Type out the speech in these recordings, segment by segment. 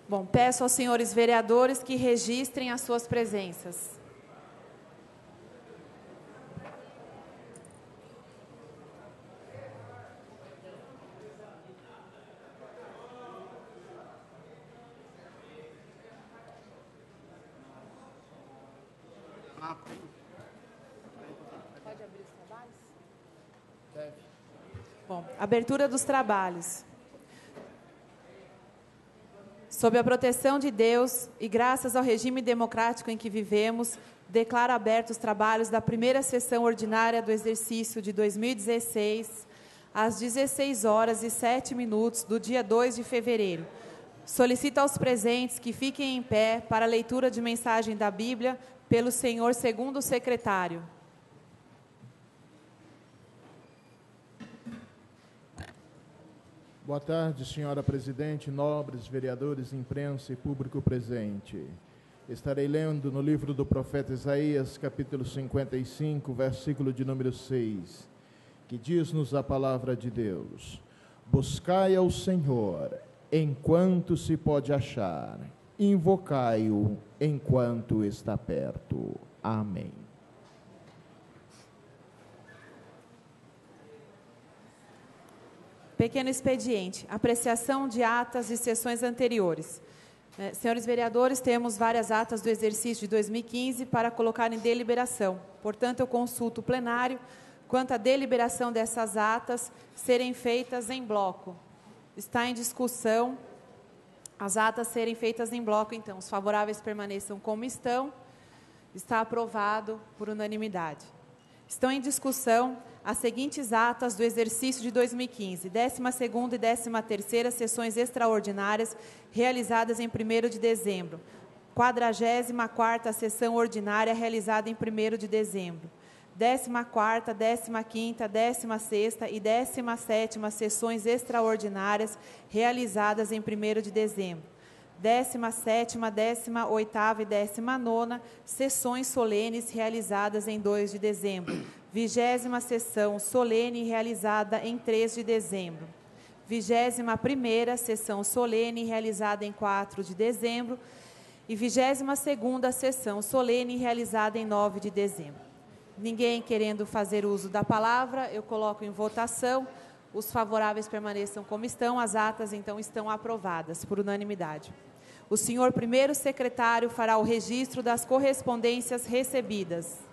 Bom, peço aos senhores vereadores que registrem as suas presenças. Pode abrir os trabalhos? Deve. Bom, abertura dos trabalhos. Sob a proteção de Deus e graças ao regime democrático em que vivemos, declaro abertos os trabalhos da primeira sessão ordinária do exercício de 2016, às 16h07 do dia 2 de fevereiro. Solicito aos presentes que fiquem em pé para a leitura de mensagem da Bíblia pelo senhor segundo secretário. Boa tarde, senhora presidente, nobres vereadores, imprensa e público presente. Estarei lendo no livro do profeta Isaías, capítulo 55, versículo de número 6, que diz-nos a palavra de Deus: buscai ao Senhor enquanto se pode achar, invocai-o enquanto está perto. Amém. Pequeno expediente, apreciação de atas de sessões anteriores. Senhores vereadores, temos várias atas do exercício de 2015 para colocar em deliberação. Portanto, eu consulto o plenário quanto à deliberação dessas atas serem feitas em bloco. Está em discussão as atas serem feitas em bloco, então. Os favoráveis permaneçam como estão. Está aprovado por unanimidade. Estão em discussão as seguintes atas do exercício de 2015, 12ª e 13ª sessões extraordinárias realizadas em 1º de dezembro, 44ª sessão ordinária realizada em 1º de dezembro, 14ª, 15ª, 16ª e 17ª sessões extraordinárias realizadas em 1º de dezembro, 17ª, 18ª e 19ª sessões solenes realizadas em 2 de dezembro, 20ª sessão solene realizada em 3 de dezembro, 21ª sessão solene realizada em 4 de dezembro e 22ª sessão solene realizada em 9 de dezembro. Ninguém querendo fazer uso da palavra, eu coloco em votação. Os favoráveis permaneçam como estão, as atas então estão aprovadas por unanimidade. O senhor primeiro secretário fará o registro das correspondências recebidas.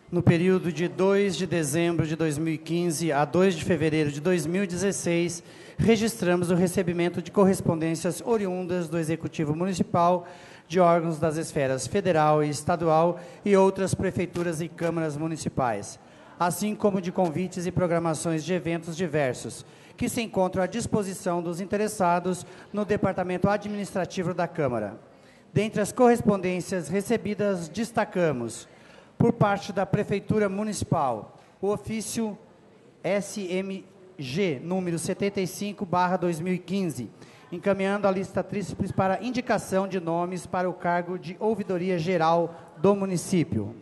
No período de 2 de dezembro de 2015 a 2 de fevereiro de 2016, registramos o recebimento de correspondências oriundas do Executivo Municipal, de órgãos das esferas federal e estadual e outras prefeituras e câmaras municipais, assim como de convites e programações de eventos diversos, que se encontram à disposição dos interessados no Departamento Administrativo da Câmara. Dentre as correspondências recebidas, destacamos, por parte da Prefeitura Municipal, o ofício SMG, número 75/2015, encaminhando a lista tríplice para indicação de nomes para o cargo de ouvidoria geral do município.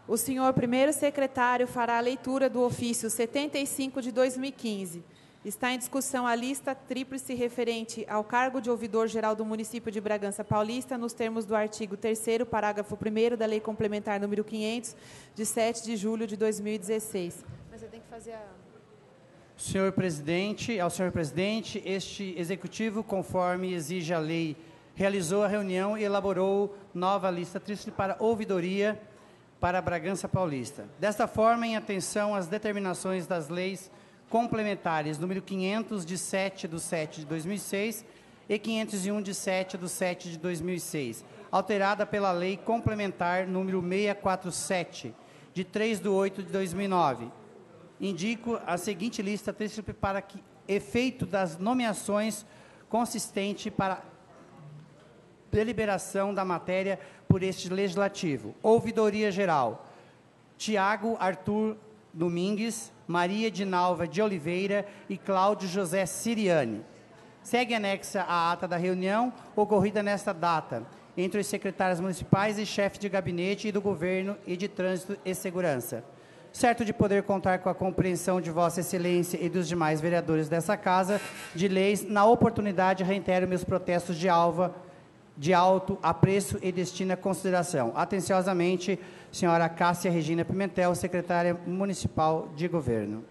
O senhor primeiro secretário fará a leitura do ofício 75 de 2015. Está em discussão a lista tríplice referente ao cargo de ouvidor-geral do município de Bragança Paulista, nos termos do artigo 3º, parágrafo 1º da Lei Complementar número 500, de 7 de julho de 2016. Mas você tem que fazer a... Senhor presidente, este executivo, conforme exige a lei, realizou a reunião e elaborou nova lista tríplice para ouvidoria para Bragança Paulista. Desta forma, em atenção às determinações das leis complementares número 500, de 7 de 7 de 2006 e 501, de 7 de 7 de 2006, alterada pela Lei Complementar número 647, de 3 de 8 de 2009. Indico a seguinte lista tríplice para que efeito das nomeações consistente para deliberação da matéria por este legislativo. Ouvidoria Geral: Tiago Arthur Domingues, Maria Dinalva de Oliveira e Cláudio José Siriani. Segue anexa a ata da reunião ocorrida nesta data, entre os secretários municipais e chefe de gabinete e do Governo e de Trânsito e Segurança. certo de poder contar com a compreensão de Vossa Excelência e dos demais vereadores dessa Casa de Leis, na oportunidade reitero meus protestos de alto apreço e destino à consideração. Atenciosamente, senhora Cássia Regina Pimentel, secretária municipal de governo.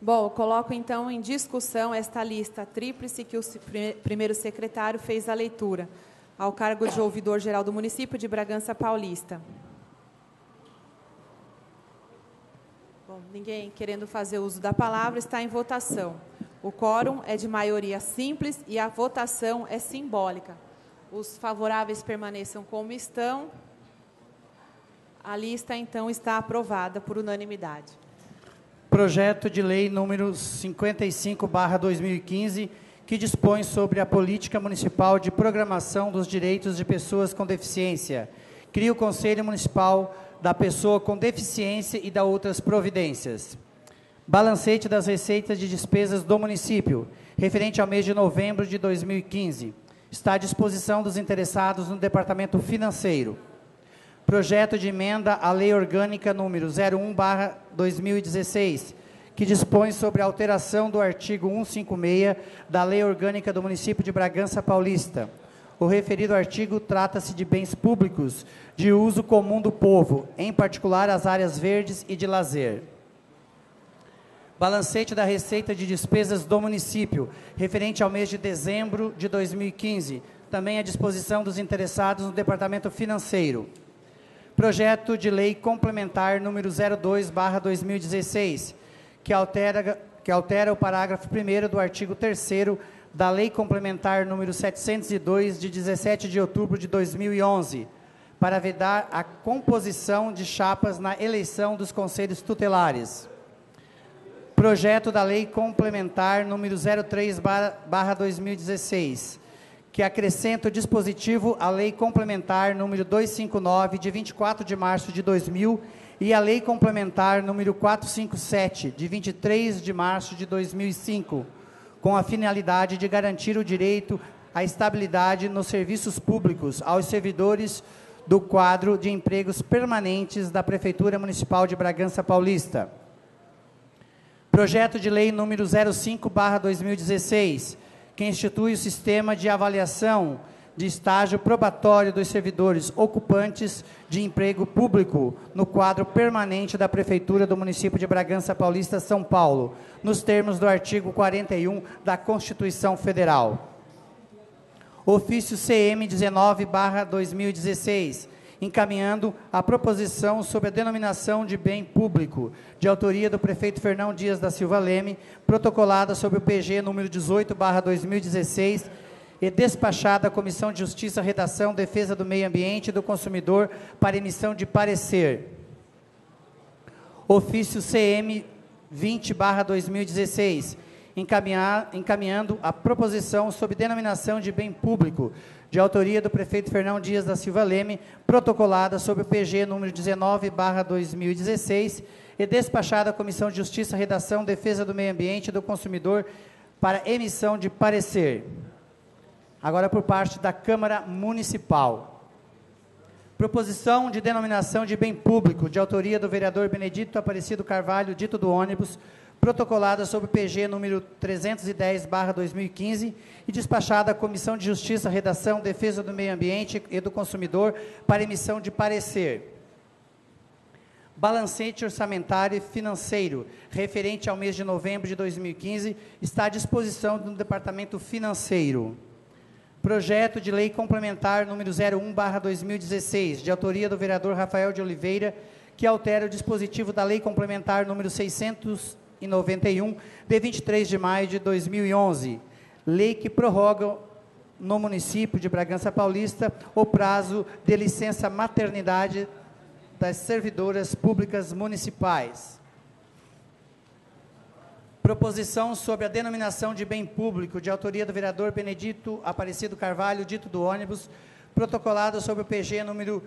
Bom, eu coloco então em discussão esta lista tríplice que o primeiro secretário fez a leitura, ao cargo de ouvidor-geral do município de Bragança Paulista. Bom, ninguém querendo fazer uso da palavra, está em votação. O quórum é de maioria simples e a votação é simbólica. Os favoráveis permaneçam como estão. A lista, então, está aprovada por unanimidade. Projeto de lei número 55/2015, que dispõe sobre a política municipal de programação dos direitos de pessoas com deficiência. Cria o Conselho Municipal da Pessoa com Deficiência e da outras providências. Balancete das receitas de despesas do município, referente ao mês de novembro de 2015. Está à disposição dos interessados no Departamento Financeiro. Projeto de emenda à Lei Orgânica número 01/2016, que dispõe sobre a alteração do artigo 156 da Lei Orgânica do município de Bragança Paulista. O referido artigo trata-se de bens públicos de uso comum do povo, em particular as áreas verdes e de lazer. Balancete da receita de despesas do município, referente ao mês de dezembro de 2015, também à disposição dos interessados no Departamento Financeiro. Projeto de lei complementar número 02/2016, que altera o parágrafo 1º do artigo 3º da Lei Complementar número 702, de 17 de outubro de 2011, para vedar a composição de chapas na eleição dos conselhos tutelares. Projeto da Lei Complementar número 03/2016, que acrescenta o dispositivo à Lei Complementar número 259, de 24 de março de 2000, e a Lei Complementar número 457, de 23 de março de 2005, com a finalidade de garantir o direito à estabilidade nos serviços públicos aos servidores do quadro de empregos permanentes da Prefeitura Municipal de Bragança Paulista. Projeto de lei número 05/2016, que institui o sistema de avaliação de estágio probatório dos servidores ocupantes de emprego público no quadro permanente da Prefeitura do município de Bragança Paulista, São Paulo, nos termos do artigo 41 da Constituição Federal. Ofício CM 19/2016, encaminhando a proposição sobre a denominação de bem público, de autoria do prefeito Fernão Dias da Silva Leme, protocolada sobre o PG número 18/2016 e despachada à Comissão de Justiça, Redação, Defesa do Meio Ambiente e do Consumidor para emissão de parecer. Ofício CM 20/2016, encaminhando a proposição sobre denominação de bem público, de autoria do prefeito Fernão Dias da Silva Leme, protocolada sob o PG número 19/2016 e despachada à Comissão de Justiça, Redação, Defesa do Meio Ambiente e do Consumidor para emissão de parecer. Agora por parte da Câmara Municipal. Proposição de denominação de bem público, de autoria do vereador Benedito Aparecido Carvalho, dito do ônibus, protocolada sob o PG número 310/2015 e despachada à Comissão de Justiça, Redação, Defesa do Meio Ambiente e do Consumidor para emissão de parecer. Balancete orçamentário e financeiro, referente ao mês de novembro de 2015, está à disposição do Departamento Financeiro. Projeto de lei complementar número 01/2016, de autoria do vereador Rafael de Oliveira, que altera o dispositivo da lei complementar número 691, de 23 de maio de 2011, lei que prorroga no município de Bragança Paulista o prazo de licença maternidade das servidoras públicas municipais. Proposição sobre a denominação de bem público, de autoria do vereador Benedito Aparecido Carvalho, dito do ônibus, protocolado sobre o PG número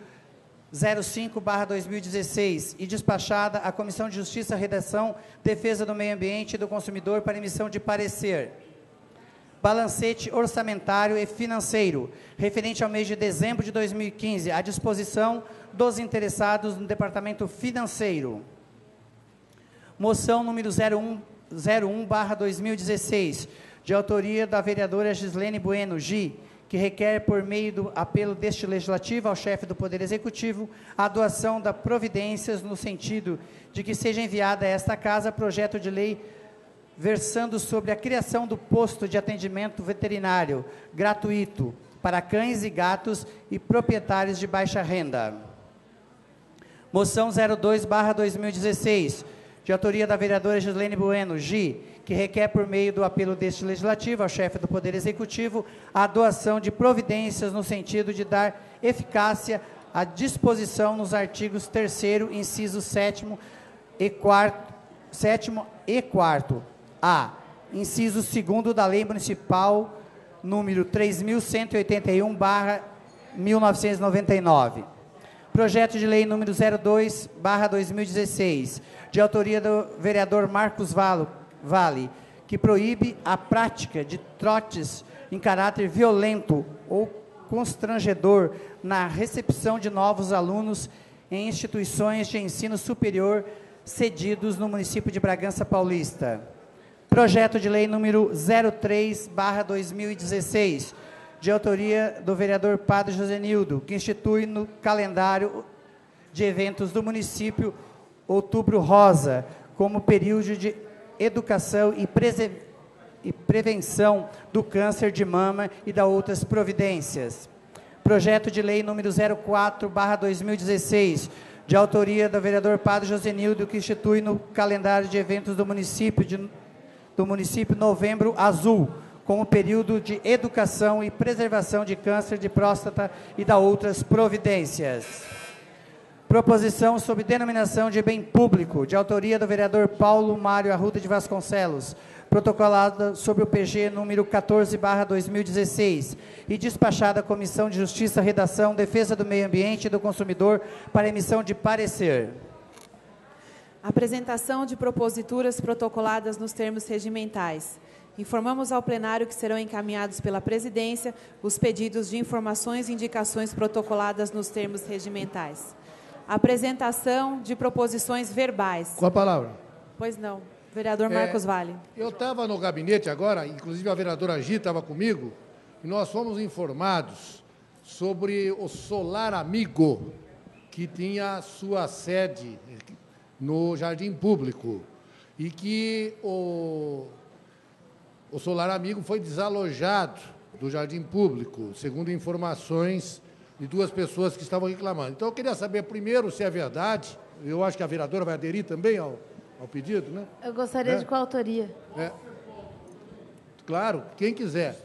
05/2016 e despachada à Comissão de Justiça, Redação, Defesa do Meio Ambiente e do Consumidor para emissão de parecer. Balancete orçamentário e financeiro, referente ao mês de dezembro de 2015, à disposição dos interessados no Departamento Financeiro. Moção número 01/2016, de autoria da vereadora Gislene Bueno, Gi, que requer, por meio do apelo deste Legislativo ao chefe do Poder Executivo, a doação de providências no sentido de que seja enviada a esta Casa projeto de lei versando sobre a criação do posto de atendimento veterinário gratuito para cães e gatos e proprietários de baixa renda. Moção 02/2016, de autoria da vereadora Gislene Bueno, Gi, que requer, por meio do apelo deste Legislativo ao chefe do Poder Executivo, a doação de providências no sentido de dar eficácia à disposição nos artigos 3º, inciso 7º e 4º, a, inciso 2º da Lei Municipal número 3.181/1999. Projeto de Lei número 02/2016, de autoria do vereador Marcos Vale, que proíbe a prática de trotes em caráter violento ou constrangedor na recepção de novos alunos em instituições de ensino superior cedidos no município de Bragança Paulista. Projeto de Lei número 03/2016, de autoria do vereador Padre Josenildo, que institui no calendário de eventos do município Outubro Rosa, como período de educação e prevenção do câncer de mama e da outras providências. Projeto de Lei número 04/2016, de autoria do vereador Padre Josenildo, que institui no calendário de eventos do município Novembro Azul, como período de educação e preservação de câncer de próstata e da outras providências. Proposição sobre denominação de bem público, de autoria do vereador Paulo Mário Arruda de Vasconcelos, protocolada sobre o PG número 14/2016 e despachada à Comissão de Justiça, Redação, Defesa do Meio Ambiente e do Consumidor para emissão de parecer. Apresentação de proposituras protocoladas nos termos regimentais. Informamos ao plenário que serão encaminhados pela presidência os pedidos de informações e indicações protocoladas nos termos regimentais. Apresentação de proposições verbais. Com a palavra. Pois não. Vereador Marcos Vale. Eu estava no gabinete agora, inclusive a vereadora Gi estava comigo, e nós fomos informados sobre o Solar Amigo, que tinha sua sede no Jardim Público, e que o Solar Amigo foi desalojado do Jardim Público, segundo informações de duas pessoas que estavam reclamando. Então, eu queria saber primeiro se é verdade, eu acho que a vereadora vai aderir também ao pedido, né? Eu gostaria de coautoria. Claro, quem quiser.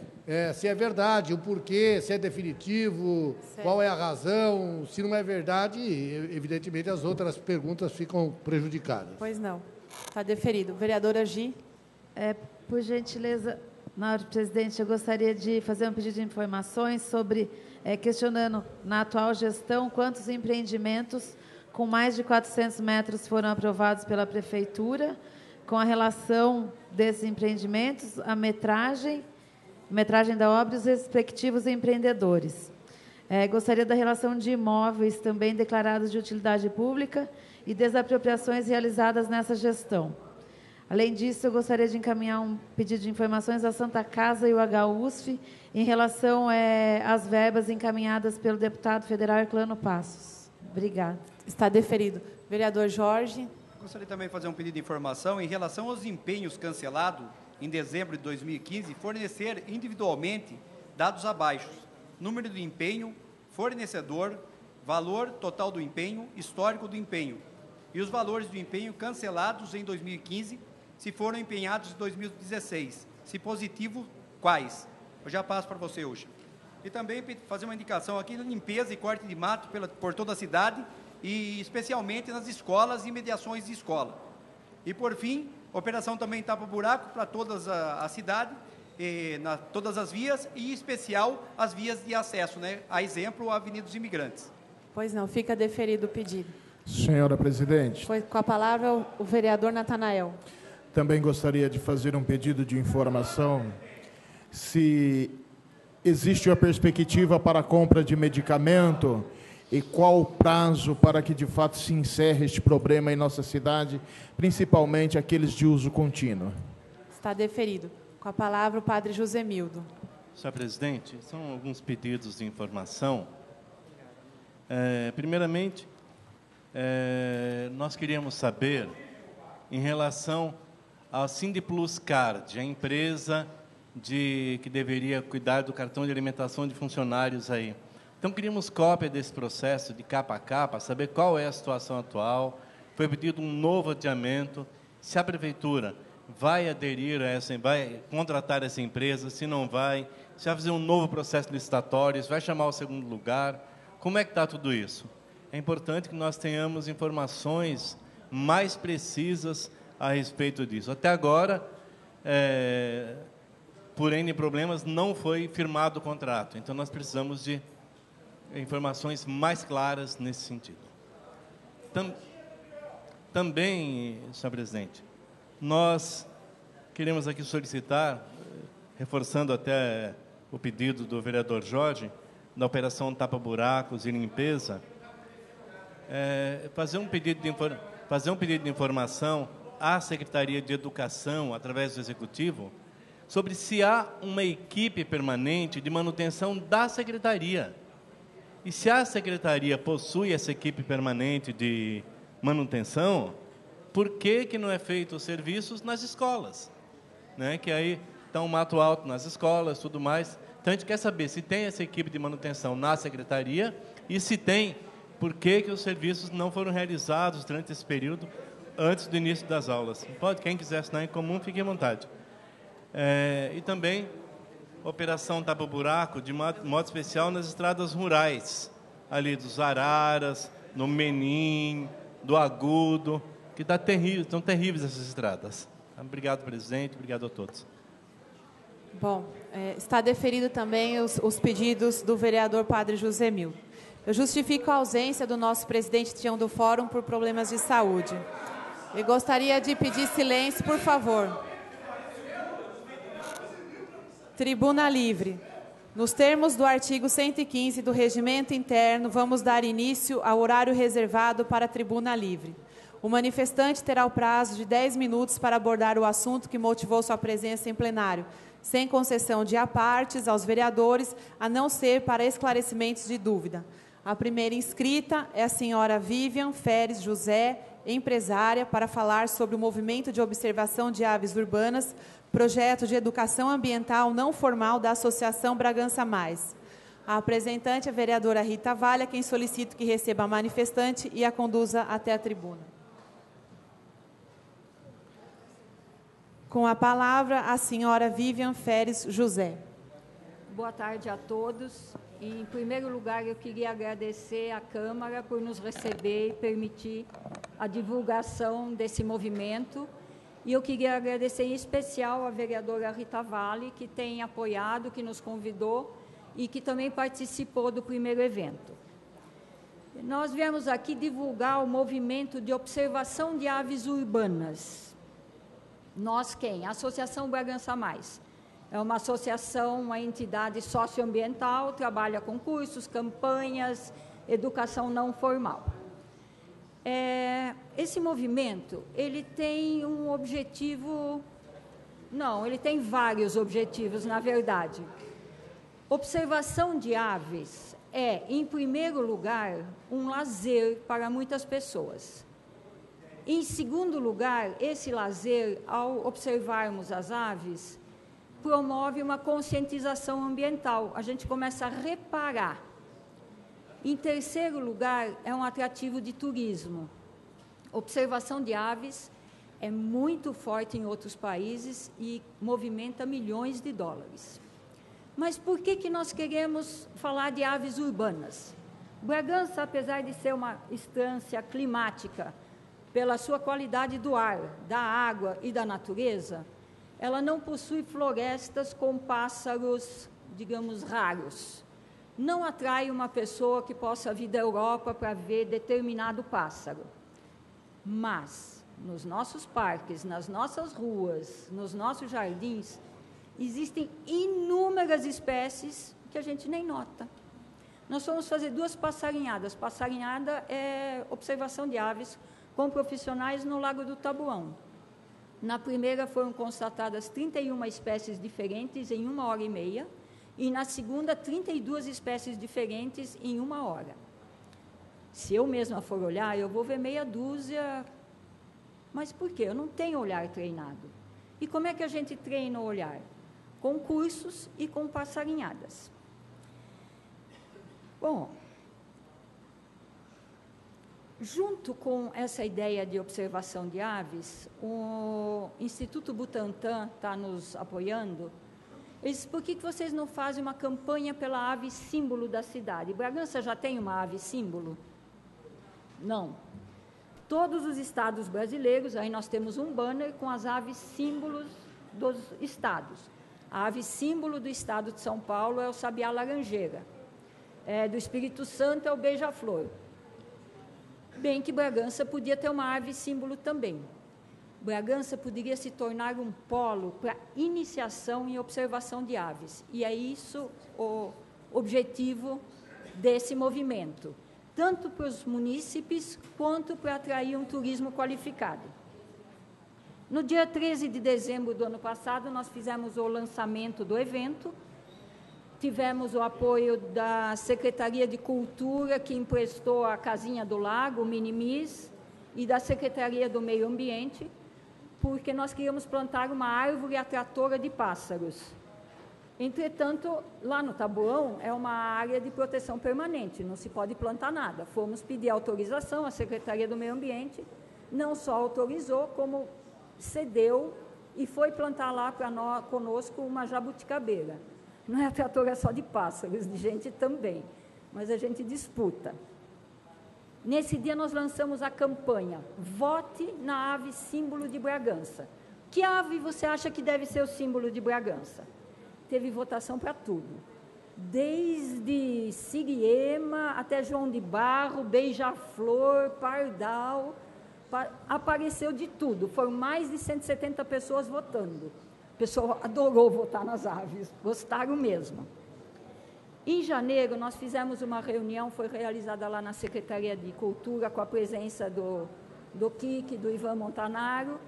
Se é verdade, o porquê, se é definitivo, certo. Qual é a razão, se não é verdade, evidentemente as outras perguntas ficam prejudicadas. Pois não. Está deferido. Vereadora Gi. Por gentileza, na hora, presidente, eu gostaria de fazer um pedido de informações sobre, questionando, na atual gestão, quantos empreendimentos com mais de 400 metros foram aprovados pela Prefeitura, com a relação desses empreendimentos, a metragem da obra e os respectivos empreendedores. Gostaria da relação de imóveis também declarados de utilidade pública e desapropriações realizadas nessa gestão. Além disso, eu gostaria de encaminhar um pedido de informações à Santa Casa e o HUSF em relação às verbas encaminhadas pelo deputado federal Herculano Passos. Obrigada. Está deferido. Vereador Jorge. Gostaria também de fazer um pedido de informação em relação aos empenhos cancelados em dezembro de 2015, fornecer individualmente dados abaixo: número do empenho, fornecedor, valor total do empenho, histórico do empenho, e os valores do empenho cancelados em 2015, se foram empenhados em 2016, se positivo, quais? Eu já passo para você hoje. E também fazer uma indicação aqui de limpeza e corte de mato por toda a cidade, e especialmente nas escolas e mediações de escola. E, por fim, operação também tapa-buraco para toda a cidade, todas as vias, e em especial as vias de acesso, né? A exemplo, a Avenida dos Imigrantes. Pois não, fica deferido o pedido. Senhora presidente. Foi com a palavra o vereador Natanael. Também gostaria de fazer um pedido de informação se existe a perspectiva para a compra de medicamento E qual o prazo para que, de fato, se encerre este problema em nossa cidade, principalmente aqueles de uso contínuo? Está deferido. Com a palavra, o padre Josemildo. Senhor presidente, são alguns pedidos de informação. Primeiramente, nós queríamos saber, em relação ao Sindplus Card, a empresa que deveria cuidar do cartão de alimentação de funcionários aí. Então, queríamos cópia desse processo de capa a capa, saber qual é a situação atual. Foi pedido um novo adiamento. Se a prefeitura vai aderir a vai contratar essa empresa, se não vai, se vai fazer um novo processo licitatório, se vai chamar o segundo lugar, como é que está tudo isso? É importante que nós tenhamos informações mais precisas a respeito disso. Até agora, por N problemas, não foi firmado o contrato, então nós precisamos de informações mais claras nesse sentido. Também, senhor presidente, nós queremos aqui solicitar, reforçando até o pedido do vereador Jorge, da operação tapa-buracos e limpeza, fazer um pedido de informação à Secretaria de Educação, através do Executivo, sobre se há uma equipe permanente de manutenção da Secretaria. E se a Secretaria possui essa equipe permanente de manutenção, por que não é feito os serviços nas escolas? Né? Que aí está um mato alto nas escolas, tudo mais. Então, a gente quer saber se tem essa equipe de manutenção na Secretaria e se tem, por que os serviços não foram realizados durante esse período, antes do início das aulas. Pode, quem quiser assinar em comum, fique à vontade. E também, operação tapa-buraco, de modo especial nas estradas rurais, ali dos Araras, no Menim, do Agudo, que estão terríveis essas estradas. Obrigado, presidente, obrigado a todos. Bom, está deferido também os pedidos do vereador padre Josemildo. Eu justifico a ausência do nosso presidente Tião do Fórum por problemas de saúde. Eu gostaria de pedir silêncio, por favor. Tribuna livre. Nos termos do artigo 115 do Regimento Interno, vamos dar início ao horário reservado para a tribuna livre. O manifestante terá o prazo de 10 minutos para abordar o assunto que motivou sua presença em plenário, sem concessão de apartes aos vereadores, a não ser para esclarecimentos de dúvida. A primeira inscrita é a senhora Vivian Feres José, empresária, para falar sobre o movimento de observação de aves urbanas, projeto de educação ambiental não formal da Associação Bragança Mais. A apresentante é a vereadora Rita Valha, quem solicito que receba a manifestante e a conduza até a tribuna. Com a palavra, a senhora Vivian Feres José. Boa tarde a todos. Em primeiro lugar, eu queria agradecer à Câmara por nos receber e permitir a divulgação desse movimento. E eu queria agradecer em especial à vereadora Rita Valli, que tem apoiado, que nos convidou e que também participou do primeiro evento. Nós viemos aqui divulgar o movimento de observação de aves urbanas. Nós quem? A Associação Bragança Mais. É uma associação, uma entidade socioambiental, trabalha com cursos, campanhas, educação não formal. Esse movimento, ele tem um objetivo... Não, ele tem vários objetivos, na verdade. Observação de aves é, em primeiro lugar, um lazer para muitas pessoas. Em segundo lugar, esse lazer, ao observarmos as aves, promove uma conscientização ambiental. A gente começa a reparar. Em terceiro lugar, é um atrativo de turismo. Observação de aves é muito forte em outros países e movimenta milhões de dólares. Mas por que nós queremos falar de aves urbanas? Bragança, apesar de ser uma estância climática, pela sua qualidade do ar, da água e da natureza, ela não possui florestas com pássaros, digamos, raros. Não atrai uma pessoa que possa vir da Europa para ver determinado pássaro. Mas, nos nossos parques, nas nossas ruas, nos nossos jardins, existem inúmeras espécies que a gente nem nota. nós fomos fazer 2 passarinhadas. Passarinhada é observação de aves com profissionais no Lago do Taboão. Na primeira foram constatadas 31 espécies diferentes em 1h30, e na segunda 32 espécies diferentes em 1 hora. Se eu mesma for olhar, eu vou ver meia dúzia. Mas por quê? Eu não tenho olhar treinado. E como é que a gente treina o olhar? Com cursos e com passarinhadas. Bom, junto com essa ideia de observação de aves, o Instituto Butantan está nos apoiando. Eles, por que vocês não fazem uma campanha pela ave símbolo da cidade? Bragança já tem uma ave símbolo? Não. Todos os estados brasileiros, aí nós temos um banner com as aves símbolos dos estados. A ave símbolo do estado de São Paulo é o sabiá laranjeira. Do Espírito Santo é o beija-flor. Bem que Bragança podia ter uma ave símbolo também. Bragança poderia se tornar um polo para iniciação e observação de aves. E é isso o objetivo desse movimento, tanto para os munícipes quanto para atrair um turismo qualificado. No dia 13 de dezembro do ano passado, nós fizemos o lançamento do evento, tivemos o apoio da Secretaria de Cultura, que emprestou a Casinha do Lago, o Minimis, e da Secretaria do Meio Ambiente, porque nós queríamos plantar uma árvore atratora de pássaros. Entretanto, lá no Taboão é uma área de proteção permanente, não se pode plantar nada. Fomos pedir autorização à Secretaria do Meio Ambiente, não só autorizou, como cedeu e foi plantar lá para nós, conosco, uma jabuticabeira. Não é atratora só de pássaros, de gente também, mas a gente disputa. Nesse dia nós lançamos a campanha Vote na ave símbolo de Bragança. Que ave você acha que deve ser o símbolo de Bragança? Teve votação para tudo, desde siriema até João de Barro, beija-flor, pardal, apareceu de tudo. Foram mais de 170 pessoas votando. O pessoal adorou votar nas aves, gostaram mesmo. Em janeiro, nós fizemos uma reunião, foi realizada lá na Secretaria de Cultura, com a presença do Kik, do Ivan Montanaro,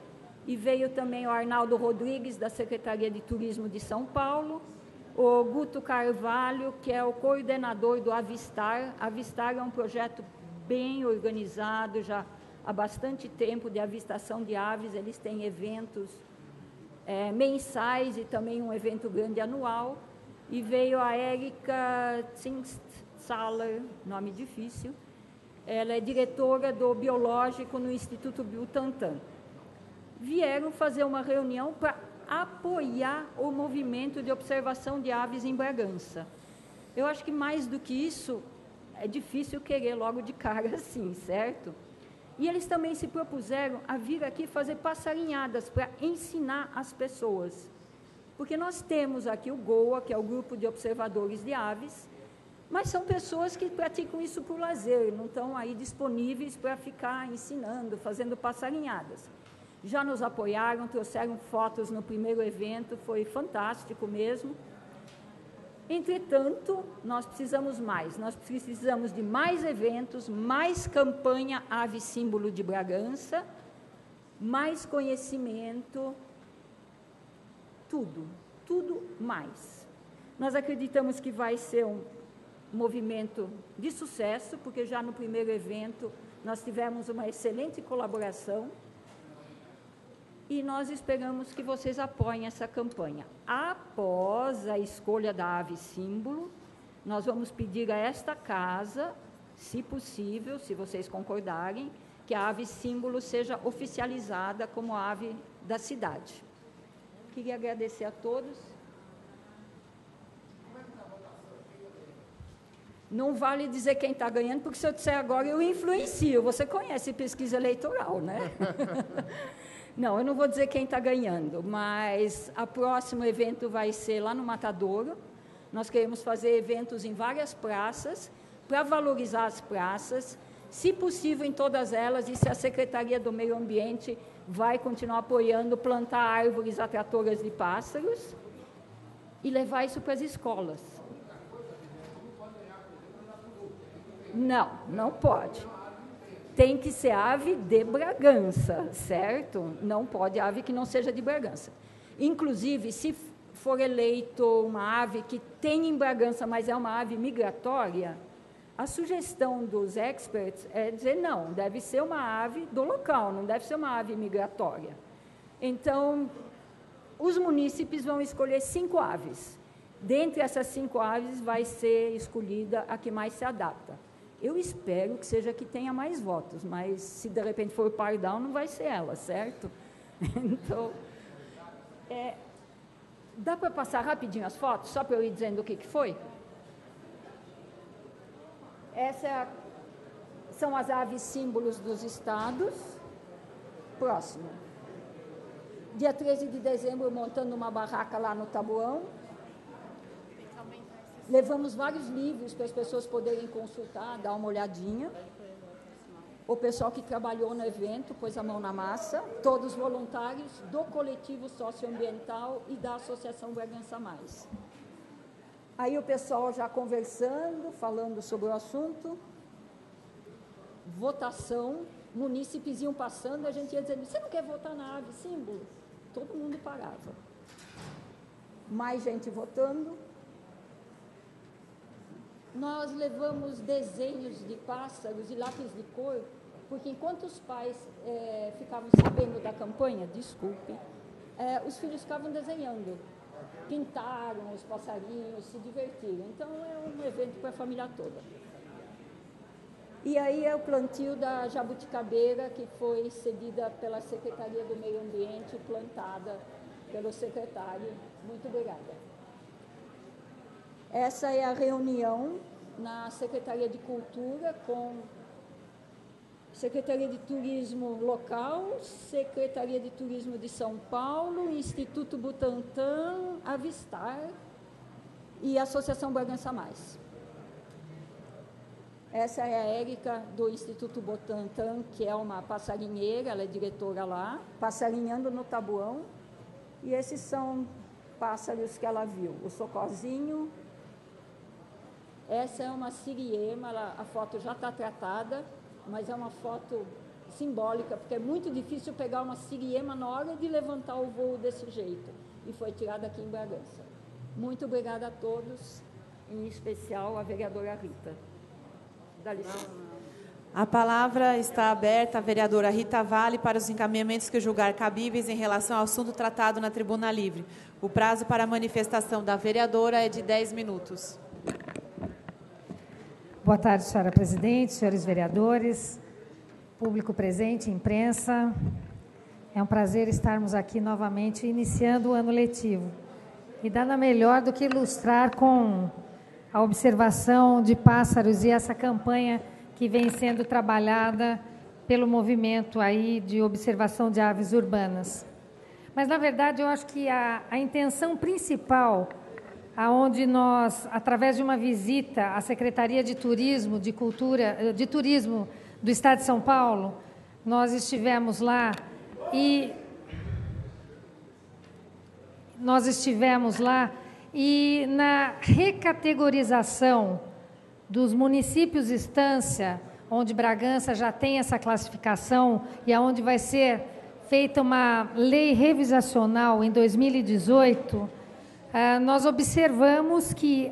e veio também o Arnaldo Rodrigues, da Secretaria de Turismo de São Paulo, o Guto Carvalho, que é o coordenador do Avistar. Avistar é um projeto bem organizado, já há bastante tempo, de avistação de aves. Eles têm eventos mensais e também um evento grande anual. E veio a Érica Zinsaler, nome difícil, ela é diretora do Biológico no Instituto Butantan. Vieram fazer uma reunião para apoiar o movimento de observação de aves em Bragança. Eu acho que mais do que isso, é difícil querer logo de cara assim, certo? E eles também se propuseram a vir aqui fazer passarinhadas para ensinar as pessoas. Porque nós temos aqui o GOA, que é o Grupo de Observadores de Aves, mas são pessoas que praticam isso por lazer, não estão aí disponíveis para ficar ensinando, fazendo passarinhadas. Já nos apoiaram, trouxeram fotos no primeiro evento, foi fantástico mesmo. Entretanto, nós precisamos de mais eventos, mais campanha Ave Símbolo de Bragança, mais conhecimento, tudo mais. Nós acreditamos que vai ser um movimento de sucesso, porque já no primeiro evento nós tivemos uma excelente colaboração e nós esperamos que vocês apoiem essa campanha. Após a escolha da ave símbolo, nós vamos pedir a esta casa, se possível, se vocês concordarem, que a ave símbolo seja oficializada como ave da cidade. Queria agradecer a todos. Não vale dizer quem está ganhando, porque se eu disser agora, eu influencio. Você conhece pesquisa eleitoral, né? Não, eu não vou dizer quem está ganhando, mas o próximo evento vai ser lá no Matadouro. Nós queremos fazer eventos em várias praças, para valorizar as praças, se possível em todas elas, e se a Secretaria do Meio Ambiente vai continuar apoiando, plantar árvores atratoras de pássaros e levar isso para as escolas. Não, não pode. Tem que ser ave de Bragança, certo? Não pode ave que não seja de Bragança. Inclusive, se for eleito uma ave que tem em Bragança, mas é uma ave migratória, a sugestão dos experts é dizer, não, deve ser uma ave do local, não deve ser uma ave migratória. Então, os munícipes vão escolher 5 aves. Dentre essas 5 aves, vai ser escolhida a que mais se adapta. Eu espero que seja a que tenha mais votos, mas se de repente for o pardal, não vai ser ela, certo? Então, dá para passar rapidinho as fotos, só para eu ir dizendo o que foi? São as aves símbolos dos estados. Próximo. Dia 13 de dezembro, montando uma barraca lá no Tabuão. Levamos vários livros para as pessoas poderem consultar, dar uma olhadinha. O pessoal que trabalhou no evento pôs a mão na massa, todos voluntários do coletivo socioambiental e da Associação Bragança Mais. Aí o pessoal já conversando, falando sobre o assunto. Votação, munícipes iam passando, a gente ia dizendo, você não quer votar na ave símbolo? Todo mundo parava. Mais gente votando. Nós levamos desenhos de pássaros e lápis de cor, porque enquanto os pais ficavam sabendo da campanha, os filhos ficavam desenhando. Pintaram os passarinhos, se divertiram. Então, é um evento para a família toda. E aí é o plantio da jabuticabeira, que foi cedida pela Secretaria do Meio Ambiente, plantada pelo secretário. Muito obrigada. Essa é a reunião na Secretaria de Cultura com Secretaria de Turismo Local, Secretaria de Turismo de São Paulo, Instituto Butantan, Avistar e Associação Bragança Mais. Essa é a Érica do Instituto Butantan, que é uma passarinheira, ela é diretora lá, passarinhando no Tabuão. E esses são pássaros que ela viu. O socorzinho. Essa é uma siriema, a foto já está tratada, mas é uma foto simbólica, porque é muito difícil pegar uma siriema na hora de levantar o voo desse jeito. E foi tirada aqui em Bragança. Muito obrigada a todos, em especial a vereadora Rita. Dá licença. A palavra está aberta à vereadora Rita Vale para os encaminhamentos que julgar cabíveis em relação ao assunto tratado na tribuna livre. O prazo para a manifestação da vereadora é de 10 minutos. Boa tarde, senhora presidente, senhores vereadores, público presente, imprensa. É um prazer estarmos aqui novamente iniciando o ano letivo. E nada melhor do que ilustrar com a observação de pássaros e essa campanha que vem sendo trabalhada pelo movimento aí de observação de aves urbanas. Mas, na verdade, eu acho que a intenção principal, aonde nós, através de uma visita à Secretaria de Turismo, de Cultura, de Turismo do Estado de São Paulo, nós estivemos lá e na recategorização dos municípios estância, onde Bragança já tem essa classificação e aonde vai ser feita uma lei revisacional em 2018, nós observamos que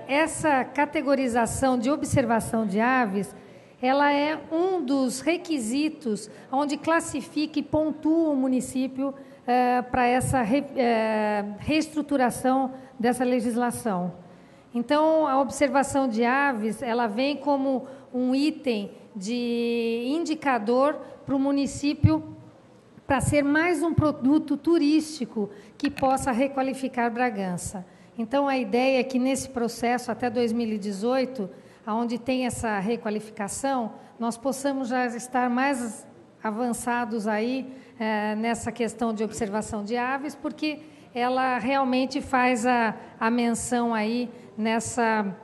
essa categorização de observação de aves, ela é um dos requisitos onde classifica e pontua o município para essa reestruturação dessa legislação. Então, a observação de aves, ela vem como um item de indicador para o município para ser mais um produto turístico que possa requalificar Bragança. Então, a ideia é que nesse processo, até 2018, onde tem essa requalificação, nós possamos já estar mais avançados aí nessa questão de observação de aves, porque ela realmente faz a menção aí nessa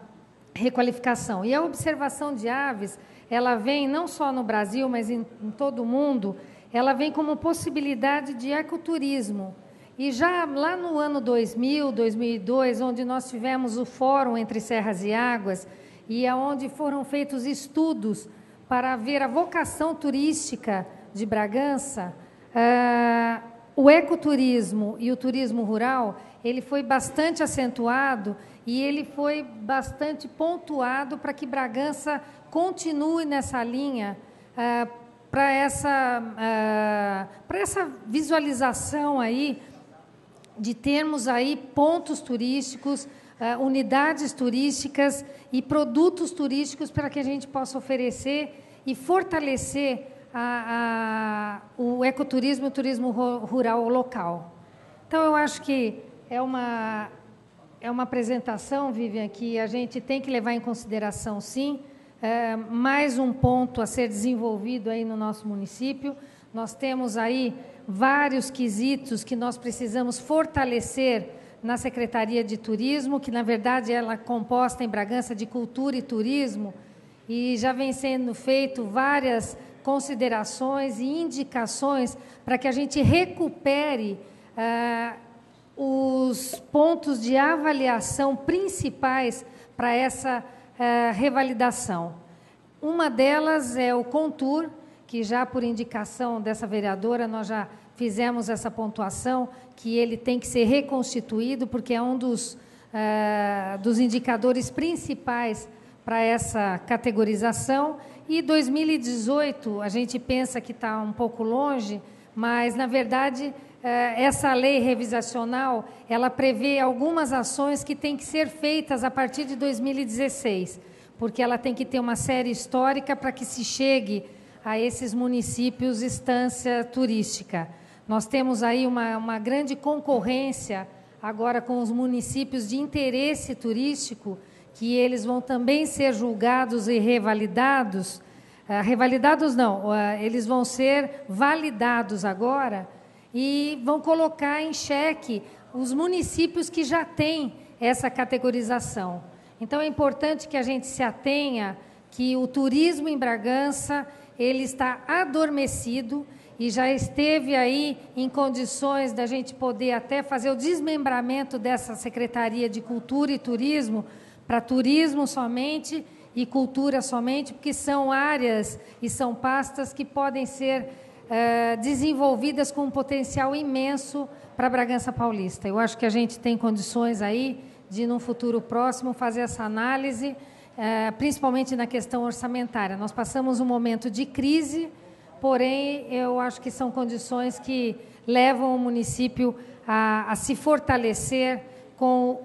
requalificação. E a observação de aves, ela vem não só no Brasil, mas em todo o mundo, ela vem como possibilidade de ecoturismo. E já lá no ano 2000, 2002, onde nós tivemos o Fórum Entre Serras e Águas, e aonde foram feitos estudos para ver a vocação turística de Bragança, o ecoturismo e o turismo rural, ele foi bastante acentuado e ele foi bastante pontuado para que Bragança continue nessa linha, para essa visualização aí de termos aí pontos turísticos, unidades turísticas e produtos turísticos para que a gente possa oferecer e fortalecer o ecoturismo e o turismo rural local. Então, eu acho que é uma apresentação, Vivian, que a gente tem que levar em consideração, sim, mais um ponto a ser desenvolvido aí no nosso município. Nós temos aí vários quesitos que nós precisamos fortalecer na Secretaria de Turismo, que, na verdade, ela é composta em Bragança de Cultura e Turismo, e já vem sendo feito várias considerações e indicações para que a gente recupere os pontos de avaliação principais para essa revalidação. Uma delas é o Contur, que já por indicação dessa vereadora nós já fizemos essa pontuação, que ele tem que ser reconstituído, porque é um dos indicadores principais para essa categorização. E 2018, a gente pensa que está um pouco longe, mas, na verdade, essa lei revisacional, ela prevê algumas ações que têm que ser feitas a partir de 2016, porque ela tem que ter uma série histórica para que se chegue a esses municípios instância turística. Nós temos aí uma grande concorrência agora com os municípios de interesse turístico, que eles vão também ser julgados e revalidados. Revalidados não, eles vão ser validados agora e vão colocar em xeque os municípios que já têm essa categorização. Então, é importante que a gente se atenha que o turismo em Bragança, ele está adormecido e já esteve aí em condições da gente poder até fazer o desmembramento dessa Secretaria de Cultura e Turismo para turismo somente e cultura somente, porque são áreas e são pastas que podem ser desenvolvidas com um potencial imenso para Bragança Paulista. Eu acho que a gente tem condições aí de, num futuro próximo, fazer essa análise, principalmente na questão orçamentária. Nós passamos um momento de crise, porém, eu acho que são condições que levam o município a se fortalecer com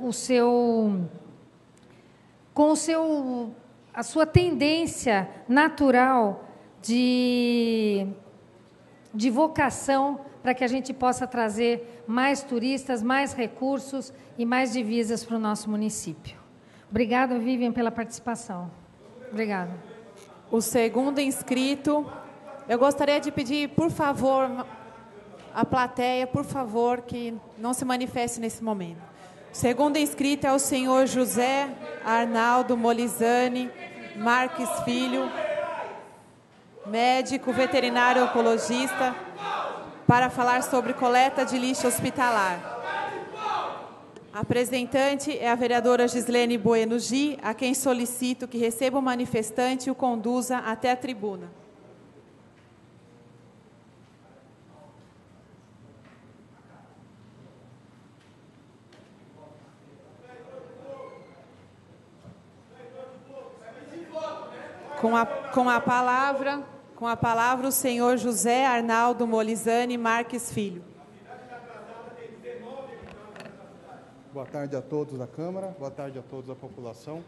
a sua tendência natural de vocação para que a gente possa trazer mais turistas, mais recursos e mais divisas para o nosso município. Obrigada, Vivian, pela participação. Obrigada. O segundo inscrito, eu gostaria de pedir, por favor, a plateia, por favor, que não se manifeste nesse momento. O segundo inscrito é o senhor José Arnaldo Molizani Marques Filho, médico veterinário oncologista, para falar sobre coleta de lixo hospitalar. A apresentante é a vereadora Gislene Bueno Gi, a quem solicito que receba o manifestante e o conduza até a tribuna. Com a palavra, o senhor José Arnaldo Molizani Marques Filho. Boa tarde a todos da Câmara, boa tarde a todos da população.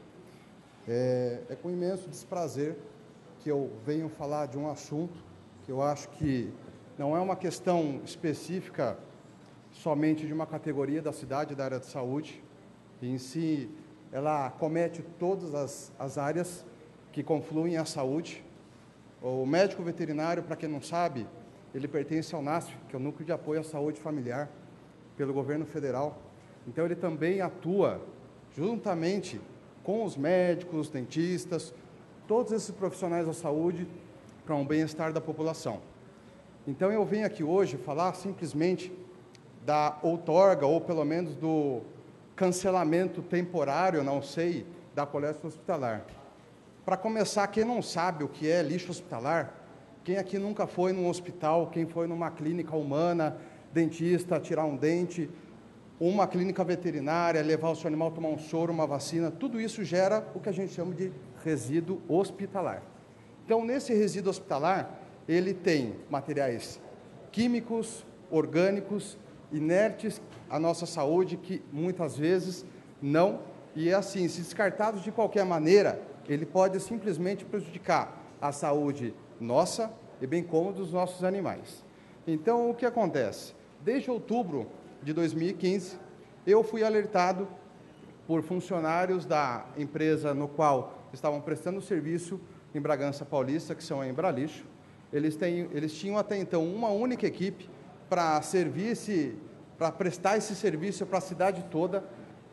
É com imenso desprazer que eu venho falar de um assunto que eu acho que não é uma questão específica somente de uma categoria da cidade, da área de saúde. Em si, ela acomete todas as áreas que confluem à saúde. O médico veterinário, para quem não sabe, ele pertence ao NASF, que é o Núcleo de Apoio à Saúde Familiar, pelo governo federal. Então, ele também atua juntamente com os médicos, dentistas, todos esses profissionais da saúde para um bem-estar da população. Então, eu venho aqui hoje falar simplesmente da outorga, ou pelo menos do cancelamento temporário, não sei, da coleta hospitalar. Para começar, quem não sabe o que é lixo hospitalar, quem aqui nunca foi num hospital, quem foi numa clínica humana, dentista, tirar um dente, uma clínica veterinária, levar o seu animal a tomar um soro, uma vacina, tudo isso gera o que a gente chama de resíduo hospitalar. Então, nesse resíduo hospitalar, ele tem materiais químicos, orgânicos, inertes à nossa saúde, que muitas vezes não, e é assim, se descartados de qualquer maneira, ele pode simplesmente prejudicar a saúde nossa e bem como dos nossos animais. Então, o que acontece? Desde outubro de 2015, eu fui alertado por funcionários da empresa no qual estavam prestando serviço em Bragança Paulista, que são a Embralixo. Eles tinham até então uma única equipe para prestar esse serviço para a cidade toda,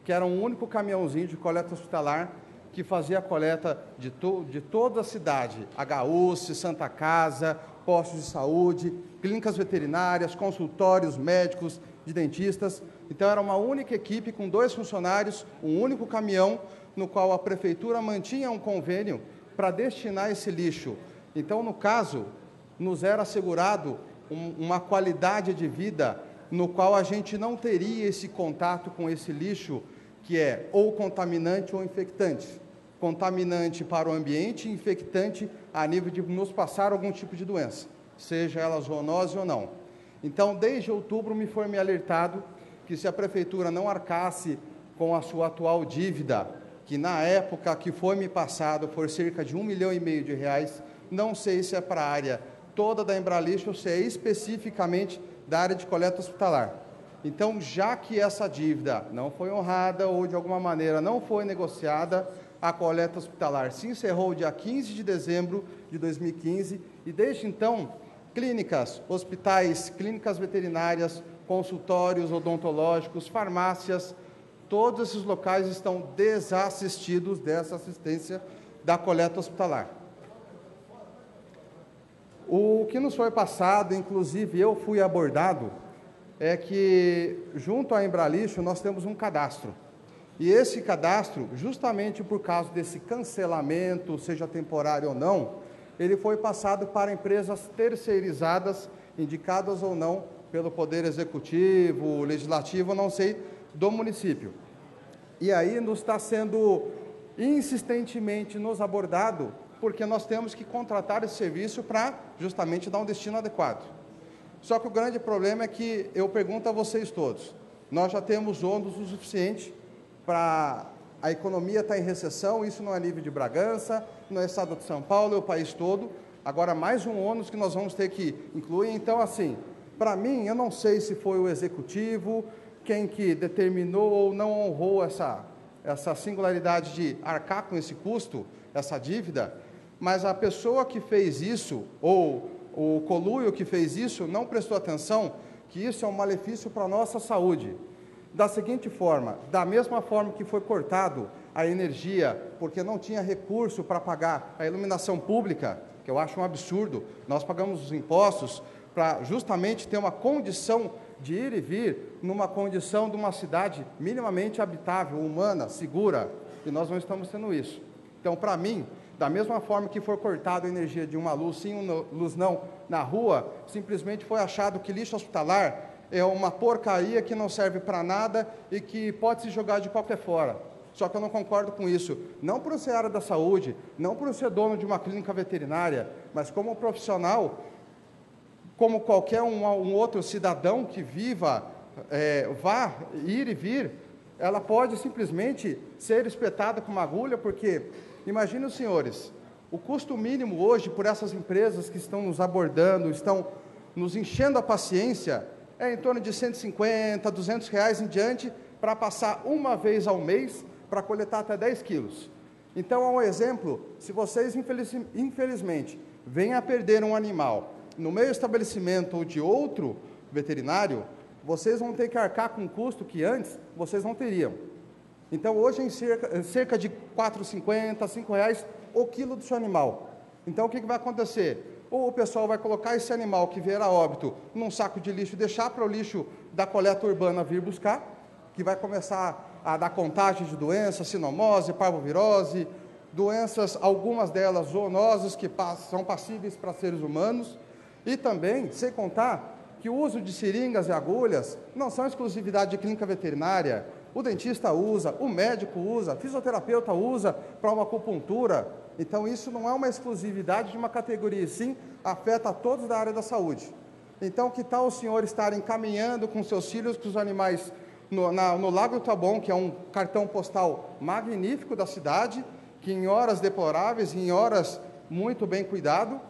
que era um único caminhãozinho de coleta hospitalar que fazia a coleta de toda a cidade, HUS, Santa Casa, postos de saúde, clínicas veterinárias, consultórios médicos, de dentistas. Então, era uma única equipe com 2 funcionários, um único caminhão, no qual a prefeitura mantinha um convênio para destinar esse lixo. Então, no caso, nos era assegurado uma qualidade de vida no qual a gente não teria esse contato com esse lixo, que é ou contaminante ou infectante. Contaminante para o ambiente e infectante a nível de nos passar algum tipo de doença, seja ela zoonose ou não. Então, desde outubro, me foi alertado que se a prefeitura não arcasse com a sua atual dívida, que na época que foi me passado for cerca de R$ 1,5 milhão, não sei se é para a área toda da Embralixo ou se é especificamente da área de coleta hospitalar. Então, já que essa dívida não foi honrada ou de alguma maneira não foi negociada, a coleta hospitalar se encerrou dia 15 de dezembro de 2015 e desde então, clínicas, hospitais, clínicas veterinárias, consultórios odontológicos, farmácias, todos esses locais estão desassistidos dessa assistência da coleta hospitalar. O que nos foi passado, inclusive eu fui abordado, é que junto à Embralixo nós temos um cadastro. E esse cadastro, justamente por causa desse cancelamento, seja temporário ou não, ele foi passado para empresas terceirizadas, indicadas ou não pelo Poder Executivo, Legislativo, não sei, do município. E aí nos está sendo insistentemente nos abordado, porque nós temos que contratar esse serviço para justamente dar um destino adequado. Só que o grande problema é que, eu pergunto a vocês todos, nós já temos ônus o suficiente para a economia estar em recessão, isso não é nível de Bragança, não é estado de São Paulo, é o país todo, agora mais um ônus que nós vamos ter que incluir. Então, assim, para mim, eu não sei se foi o executivo, quem que determinou ou não honrou essa singularidade de arcar com esse custo, essa dívida, mas a pessoa que fez isso, ou o conluio que fez isso, não prestou atenção que isso é um malefício para a nossa saúde. Da seguinte forma, da mesma forma que foi cortado a energia, porque não tinha recurso para pagar a iluminação pública, que eu acho um absurdo, nós pagamos os impostos para justamente ter uma condição de ir e vir, numa condição de uma cidade minimamente habitável, humana, segura, e nós não estamos tendo isso. Então, para mim, da mesma forma que foi cortada a energia de uma luz sim, uma luz não, na rua, simplesmente foi achado que lixo hospitalar é uma porcaria que não serve para nada e que pode se jogar de qualquer fora. Só que eu não concordo com isso, não por ser área da saúde, não por ser dono de uma clínica veterinária, mas como profissional, como qualquer um outro cidadão que viva, vá ir e vir, ela pode simplesmente ser espetada com uma agulha, porque, imagine os senhores, o custo mínimo hoje por essas empresas que estão nos abordando, estão nos enchendo a paciência, é em torno de 150, 200 reais em diante, para passar uma vez ao mês, para coletar até 10 quilos. Então, é um exemplo, se vocês, infelizmente, venham a perder um animal no meu estabelecimento ou de outro veterinário, vocês vão ter que arcar com um custo que antes vocês não teriam. Então, hoje, em cerca de R$ 4,50, R$ 5 o quilo do seu animal. Então, o que vai acontecer? Ou o pessoal vai colocar esse animal que vier a óbito num saco de lixo, deixar para o lixo da coleta urbana vir buscar, que vai começar a dar contágio de doenças, sinomose, parvovirose, doenças, algumas delas zoonoses, que são passíveis para seres humanos, e também, sem contar, que o uso de seringas e agulhas não são exclusividade de clínica veterinária. O dentista usa, o médico usa, o fisioterapeuta usa para uma acupuntura. Então, isso não é uma exclusividade de uma categoria, e sim afeta a todos da área da saúde. Então, que tal o senhor estar encaminhando com seus filhos, com os animais, no Lago Taboão, que é um cartão postal magnífico da cidade, que em horas deploráveis, em horas muito bem cuidado,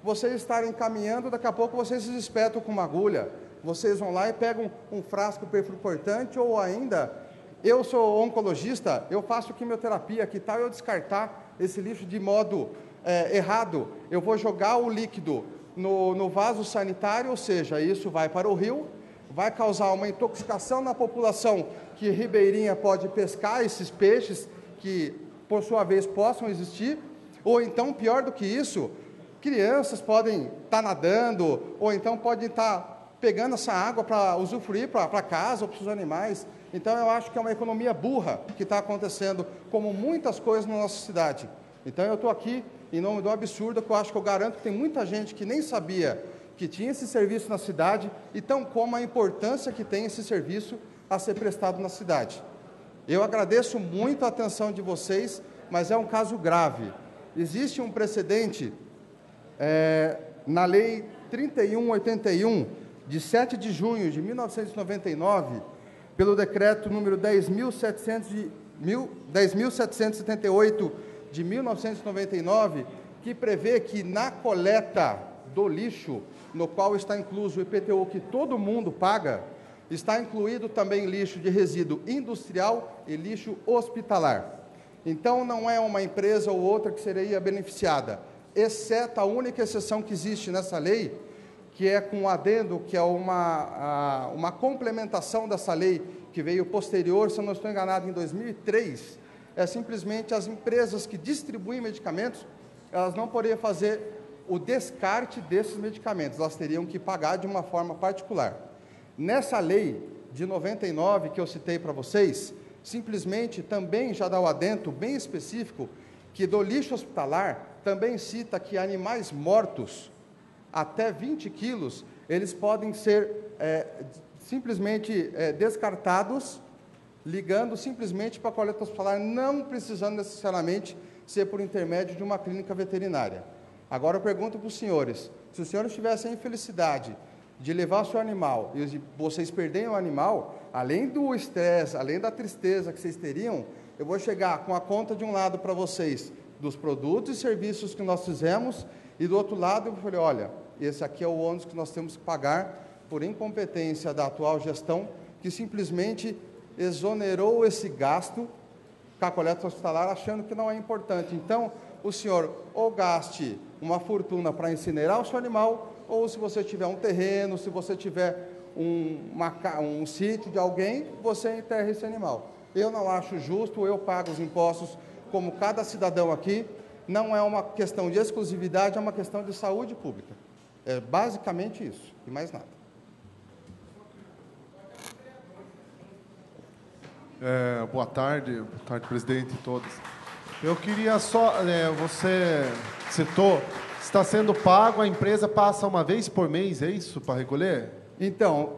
vocês estarem caminhando, daqui a pouco vocês se espetam com uma agulha, vocês vão lá e pegam um frasco perfurocortante, ou ainda, eu sou oncologista, eu faço quimioterapia, que tal eu descartar esse lixo de modo errado? Eu vou jogar o líquido no vaso sanitário, ou seja, isso vai para o rio, vai causar uma intoxicação na população, que ribeirinha pode pescar esses peixes, que por sua vez possam existir, ou então, pior do que isso, crianças podem estar nadando, ou então podem estar pegando essa água para usufruir para casa ou para os animais. Então, eu acho que é uma economia burra que está acontecendo, como muitas coisas na nossa cidade. Então, eu estou aqui em nome do absurdo, que eu garanto que tem muita gente que nem sabia que tinha esse serviço na cidade, e tão como a importância que tem esse serviço a ser prestado na cidade. Eu agradeço muito a atenção de vocês, mas é um caso grave. Existe um precedente na Lei 3181, de 7 de junho de 1999, pelo decreto número 10.778 de 1999, que prevê que na coleta do lixo, no qual está incluso o IPTU que todo mundo paga, está incluído também lixo de resíduo industrial e lixo hospitalar. Então, não é uma empresa ou outra que seria beneficiada, exceto a única exceção que existe nessa lei, que é com o adendo, que é uma complementação dessa lei, que veio posterior, se eu não estou enganado, em 2003, é simplesmente as empresas que distribuem medicamentos, elas não poderiam fazer o descarte desses medicamentos, elas teriam que pagar de uma forma particular. Nessa lei de 99, que eu citei para vocês, simplesmente também já dá o adendo bem específico, que do lixo hospitalar também cita que animais mortos, até 20 quilos, eles podem ser simplesmente descartados, ligando simplesmente para a coleta hospitalar, não precisando necessariamente ser por intermédio de uma clínica veterinária. Agora eu pergunto para os senhores, se os senhores tivessem a infelicidade de levar o seu animal, e vocês perderem o animal, além do estresse, além da tristeza que vocês teriam, eu vou chegar com a conta de um lado para vocês, dos produtos e serviços que nós fizemos, e do outro lado eu falei, olha, esse aqui é o ônus que nós temos que pagar por incompetência da atual gestão, que simplesmente exonerou esse gasto com a coleta hospitalar, achando que não é importante. Então, o senhor ou gaste uma fortuna para incinerar o seu animal, ou se você tiver um terreno, se você tiver um sítio de alguém, você enterra esse animal. Eu não acho justo, eu pago os impostos como cada cidadão aqui, não é uma questão de exclusividade, é uma questão de saúde pública. É basicamente isso, e mais nada. Boa tarde, presidente e todos. Eu queria só, você citou, está sendo pago, a empresa passa uma vez por mês, é isso, para recolher? Então,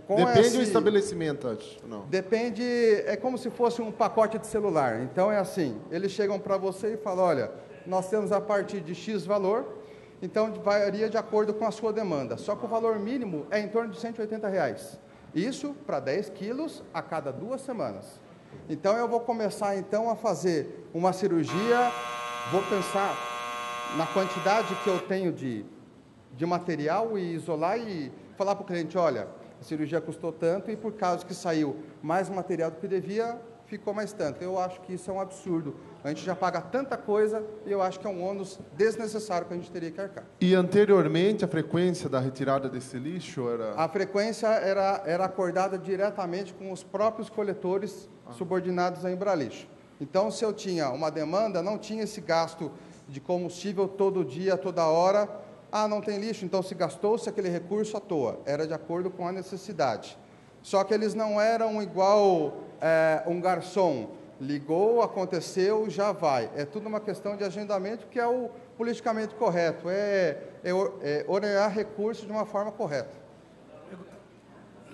depende do estabelecimento, acho. Não. Depende, é como se fosse um pacote de celular. Então, é assim, eles chegam para você e falam, olha, nós temos a partir de X valor, então varia de acordo com a sua demanda. Só que o valor mínimo é em torno de R$180. Isso para 10 quilos a cada 2 semanas. Então, eu vou começar, então, a fazer uma cirurgia, vou pensar na quantidade que eu tenho de material e isolar e falar para o cliente, olha, a cirurgia custou tanto e por causa que saiu mais material do que devia, ficou mais tanto. Eu acho que isso é um absurdo. A gente já paga tanta coisa e eu acho que é um ônus desnecessário que a gente teria que arcar. E anteriormente a frequência da retirada desse lixo era? A frequência era acordada diretamente com os próprios coletores subordinados à Embralixo. Então, se eu tinha uma demanda, não tinha esse gasto de combustível todo dia, toda hora. Ah, não tem lixo, então se gastou-se aquele recurso à toa. Era de acordo com a necessidade. Só que eles não eram igual um garçom. Ligou, aconteceu, já vai. É tudo uma questão de agendamento, que é o politicamente correto, ordenar recursos de uma forma correta.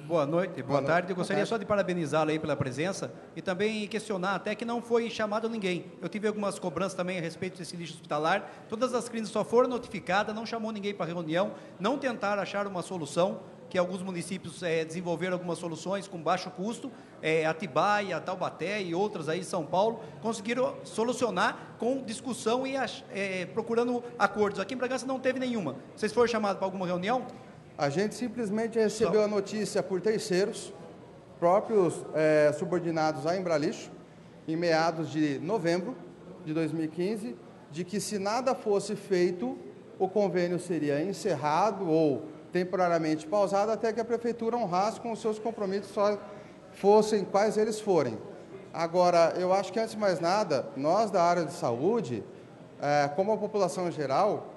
Boa noite, boa tarde. Eu gostaria só de parabenizá-lo aí pela presença e também questionar até que não foi chamado ninguém. Eu tive algumas cobranças também a respeito desse lixo hospitalar. Todas as clínicas só foram notificadas, não chamou ninguém para reunião, não tentaram achar uma solução, que alguns municípios desenvolveram algumas soluções com baixo custo, Atibaia, Taubaté e outras aí, São Paulo, conseguiram solucionar com discussão e procurando acordos. Aqui em Bragança não teve nenhuma. Vocês foram chamados para alguma reunião? A gente simplesmente recebeu a notícia por terceiros, próprios subordinados à Embralixo, em meados de novembro de 2015, de que se nada fosse feito, o convênio seria encerrado ou temporariamente pausado até que a Prefeitura honrasse com os seus compromissos, fossem quais eles forem. Agora, eu acho que, antes de mais nada, nós da área de saúde, como a população em geral,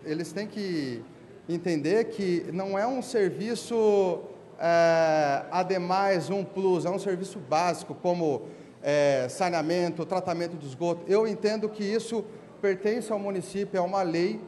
eles têm que entender que não é um serviço ademais, um plus, é um serviço básico, como saneamento, tratamento de esgoto. Eu entendo que isso pertence ao município, é uma lei,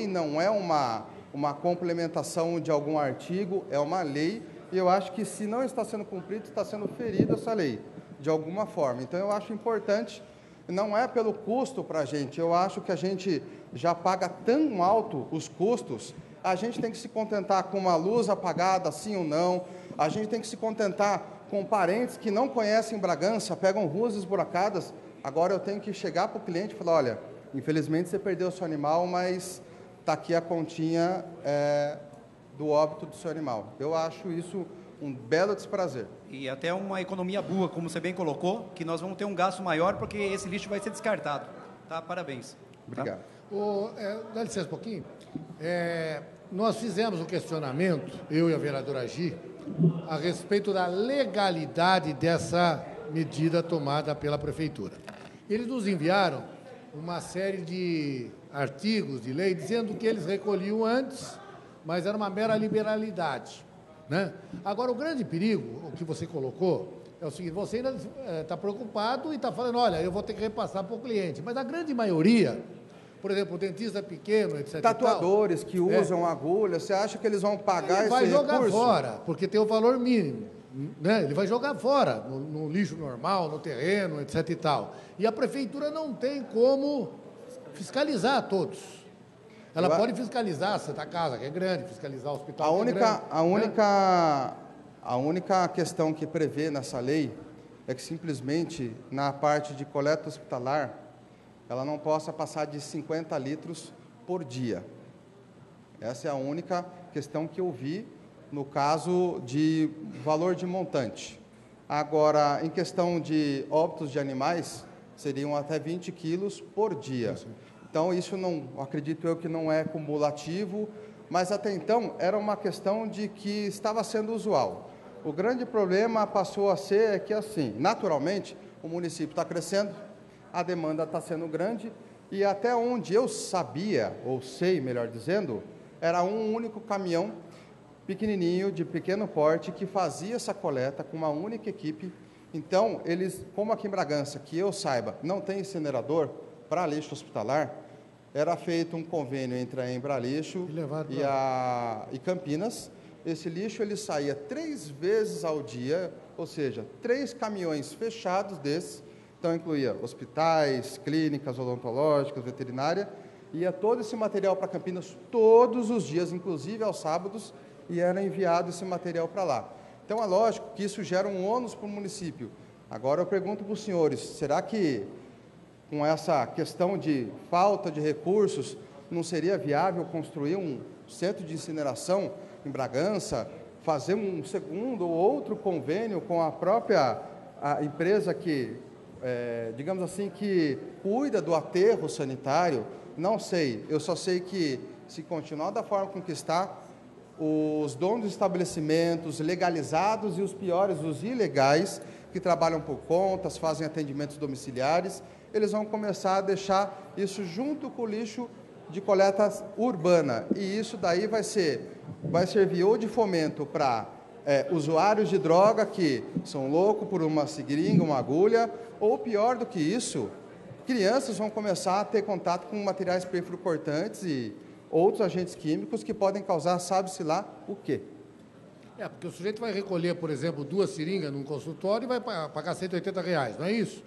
não é uma complementação de algum artigo, é uma lei, e eu acho que, se não está sendo cumprido, está sendo ferida essa lei, de alguma forma. Então, eu acho importante, não é pelo custo para a gente, eu acho que a gente já paga tão alto os custos, a gente tem que se contentar com uma luz apagada, sim ou não, a gente tem que se contentar com parentes que não conhecem Bragança, pegam ruas esburacadas. Agora eu tenho que chegar para o cliente e falar: olha, infelizmente você perdeu o seu animal, mas está aqui a continha do óbito do seu animal. Eu acho isso um belo desprazer. E até uma economia boa, como você bem colocou, que nós vamos ter um gasto maior porque esse lixo vai ser descartado. Tá? Parabéns. Obrigado. Tá? Dá licença um pouquinho. Nós fizemos um questionamento, eu e a vereadora Gi, a respeito da legalidade dessa medida tomada pela Prefeitura. Eles nos enviaram uma série de artigos de lei dizendo que eles recolhiam antes, mas era uma mera liberalidade, né? Agora, o grande perigo, o que você colocou, é o seguinte: você ainda está preocupado e está falando, olha, eu vou ter que repassar para o cliente, mas a grande maioria, por exemplo, o dentista pequeno, etc. Tatuadores que usam agulha, você acha que eles vão pagar esse recurso? Ele vai jogar fora, porque tem o valor mínimo, né? Ele vai jogar fora, no lixo normal, no terreno, etc. e tal. E a Prefeitura não tem como fiscalizar todos. Ela pode fiscalizar a Santa Casa, que é grande, fiscalizar o hospital, que é grande. A única questão que prevê nessa lei é que, simplesmente, na parte de coleta hospitalar, ela não possa passar de 50 litros por dia. Essa é a única questão que eu vi no caso de valor de montante. Agora, em questão de óbitos de animais, seriam até 20 quilos por dia. Então, isso não, acredito eu que não é cumulativo, mas até então era uma questão de que estava sendo usual. O grande problema passou a ser que, assim, naturalmente, o município está crescendo, a demanda está sendo grande, e até onde eu sabia, ou sei, melhor dizendo, era um único caminhão pequenininho, de pequeno porte, que fazia essa coleta com uma única equipe. Então, eles, como aqui em Bragança, que eu saiba, não tem incinerador para lixo hospitalar, era feito um convênio entre a Embralixo e Campinas. Esse lixo ele saía 3 vezes ao dia, ou seja, 3 caminhões fechados desses. Então, incluía hospitais, clínicas odontológicas, veterinária, ia todo esse material para Campinas todos os dias, inclusive aos sábados, e era enviado esse material para lá. Então, é lógico que isso gera um ônus para o município. Agora, eu pergunto para os senhores, será que, com essa questão de falta de recursos, não seria viável construir um centro de incineração em Bragança, fazer um segundo ou outro convênio com a própria empresa que, digamos assim, que cuida do aterro sanitário? Não sei, eu só sei que, se continuar da forma com que está, os donos dos estabelecimentos legalizados e os piores, os ilegais, que trabalham por contas, fazem atendimentos domiciliares, eles vão começar a deixar isso junto com o lixo de coleta urbana. E isso daí vai servir ou de fomento para usuários de droga que são loucos por uma seringa, uma agulha, ou pior do que isso, crianças vão começar a ter contato com materiais perfluocortantes e outros agentes químicos que podem causar, sabe-se lá, o quê? Porque o sujeito vai recolher, por exemplo, 2 seringas num consultório e vai pagar R$180, não é isso?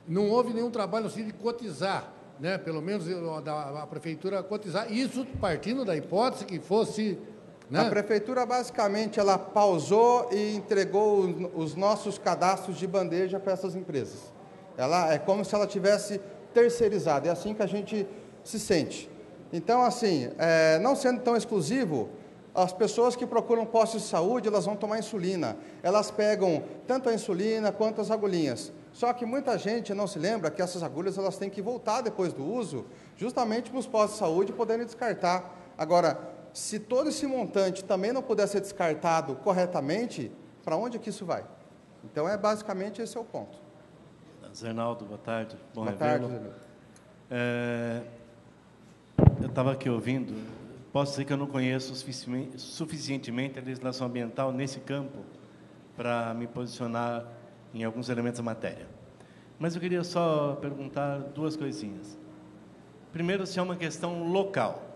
Não houve nenhum trabalho assim de cotizar, né? Pelo menos a prefeitura cotizar, isso partindo da hipótese que fosse... Né? A prefeitura, basicamente, ela pausou e entregou os nossos cadastros de bandeja para essas empresas. É como se ela tivesse terceirizado, é assim que a gente se sente. Então, assim, não sendo tão exclusivo, as pessoas que procuram postos de saúde, elas vão tomar insulina. Elas pegam tanto a insulina quanto as agulhinhas. Só que muita gente não se lembra que essas agulhas elas têm que voltar depois do uso, justamente para os postos de saúde poderem descartar. Agora, se todo esse montante também não puder ser descartado corretamente, para onde é que isso vai? Então, basicamente, esse é o ponto. Zé Arnaldo, boa tarde. Boa tarde, eu estava aqui ouvindo, posso dizer que eu não conheço suficientemente a legislação ambiental nesse campo para me posicionar em alguns elementos da matéria. Mas eu queria só perguntar 2 coisinhas. Primeiro, se é uma questão local.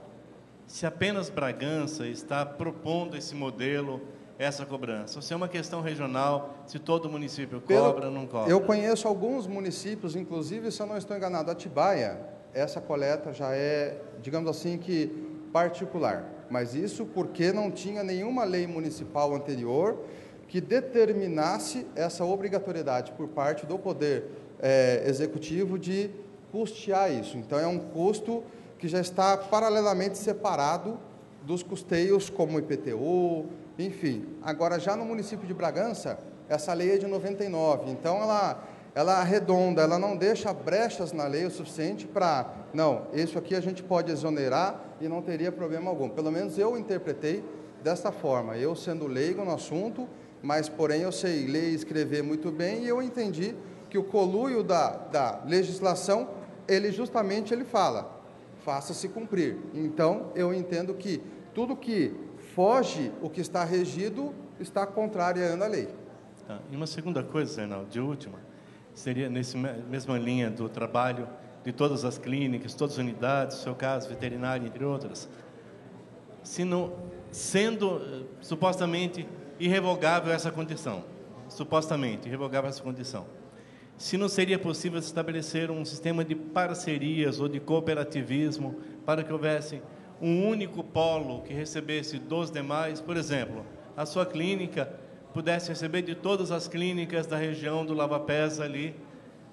Se apenas Bragança está propondo esse modelo, essa cobrança. Ou se é uma questão regional, se todo município cobra ou não cobra. Eu conheço alguns municípios, inclusive, se eu não estou enganado, Atibaia, essa coleta já é, digamos assim, que particular. Mas isso porque não tinha nenhuma lei municipal anterior que determinasse essa obrigatoriedade por parte do Poder Executivo de custear isso. Então, é um custo que já está paralelamente separado dos custeios como IPTU, enfim. Agora, já no município de Bragança, essa lei é de 99, então ela arredonda, ela não deixa brechas na lei o suficiente para, não, isso aqui a gente pode exonerar e não teria problema algum. Pelo menos eu interpretei dessa forma, eu sendo leigo no assunto, mas, porém, eu sei ler e escrever muito bem e eu entendi que o conluio da legislação, ele fala, faça-se cumprir. Então, eu entendo que tudo que foge o que está regido está contrariando a lei. Tá. E uma segunda coisa, Arnaldo, de última, seria nessa mesma linha do trabalho de todas as clínicas, todas as unidades, no seu caso, veterinário, entre outras, se não, sendo supostamente irrevogável essa condição, se não seria possível estabelecer um sistema de parcerias ou de cooperativismo para que houvesse um único polo que recebesse dos demais, por exemplo, a sua clínica pudesse receber de todas as clínicas da região do Lava-Pés ali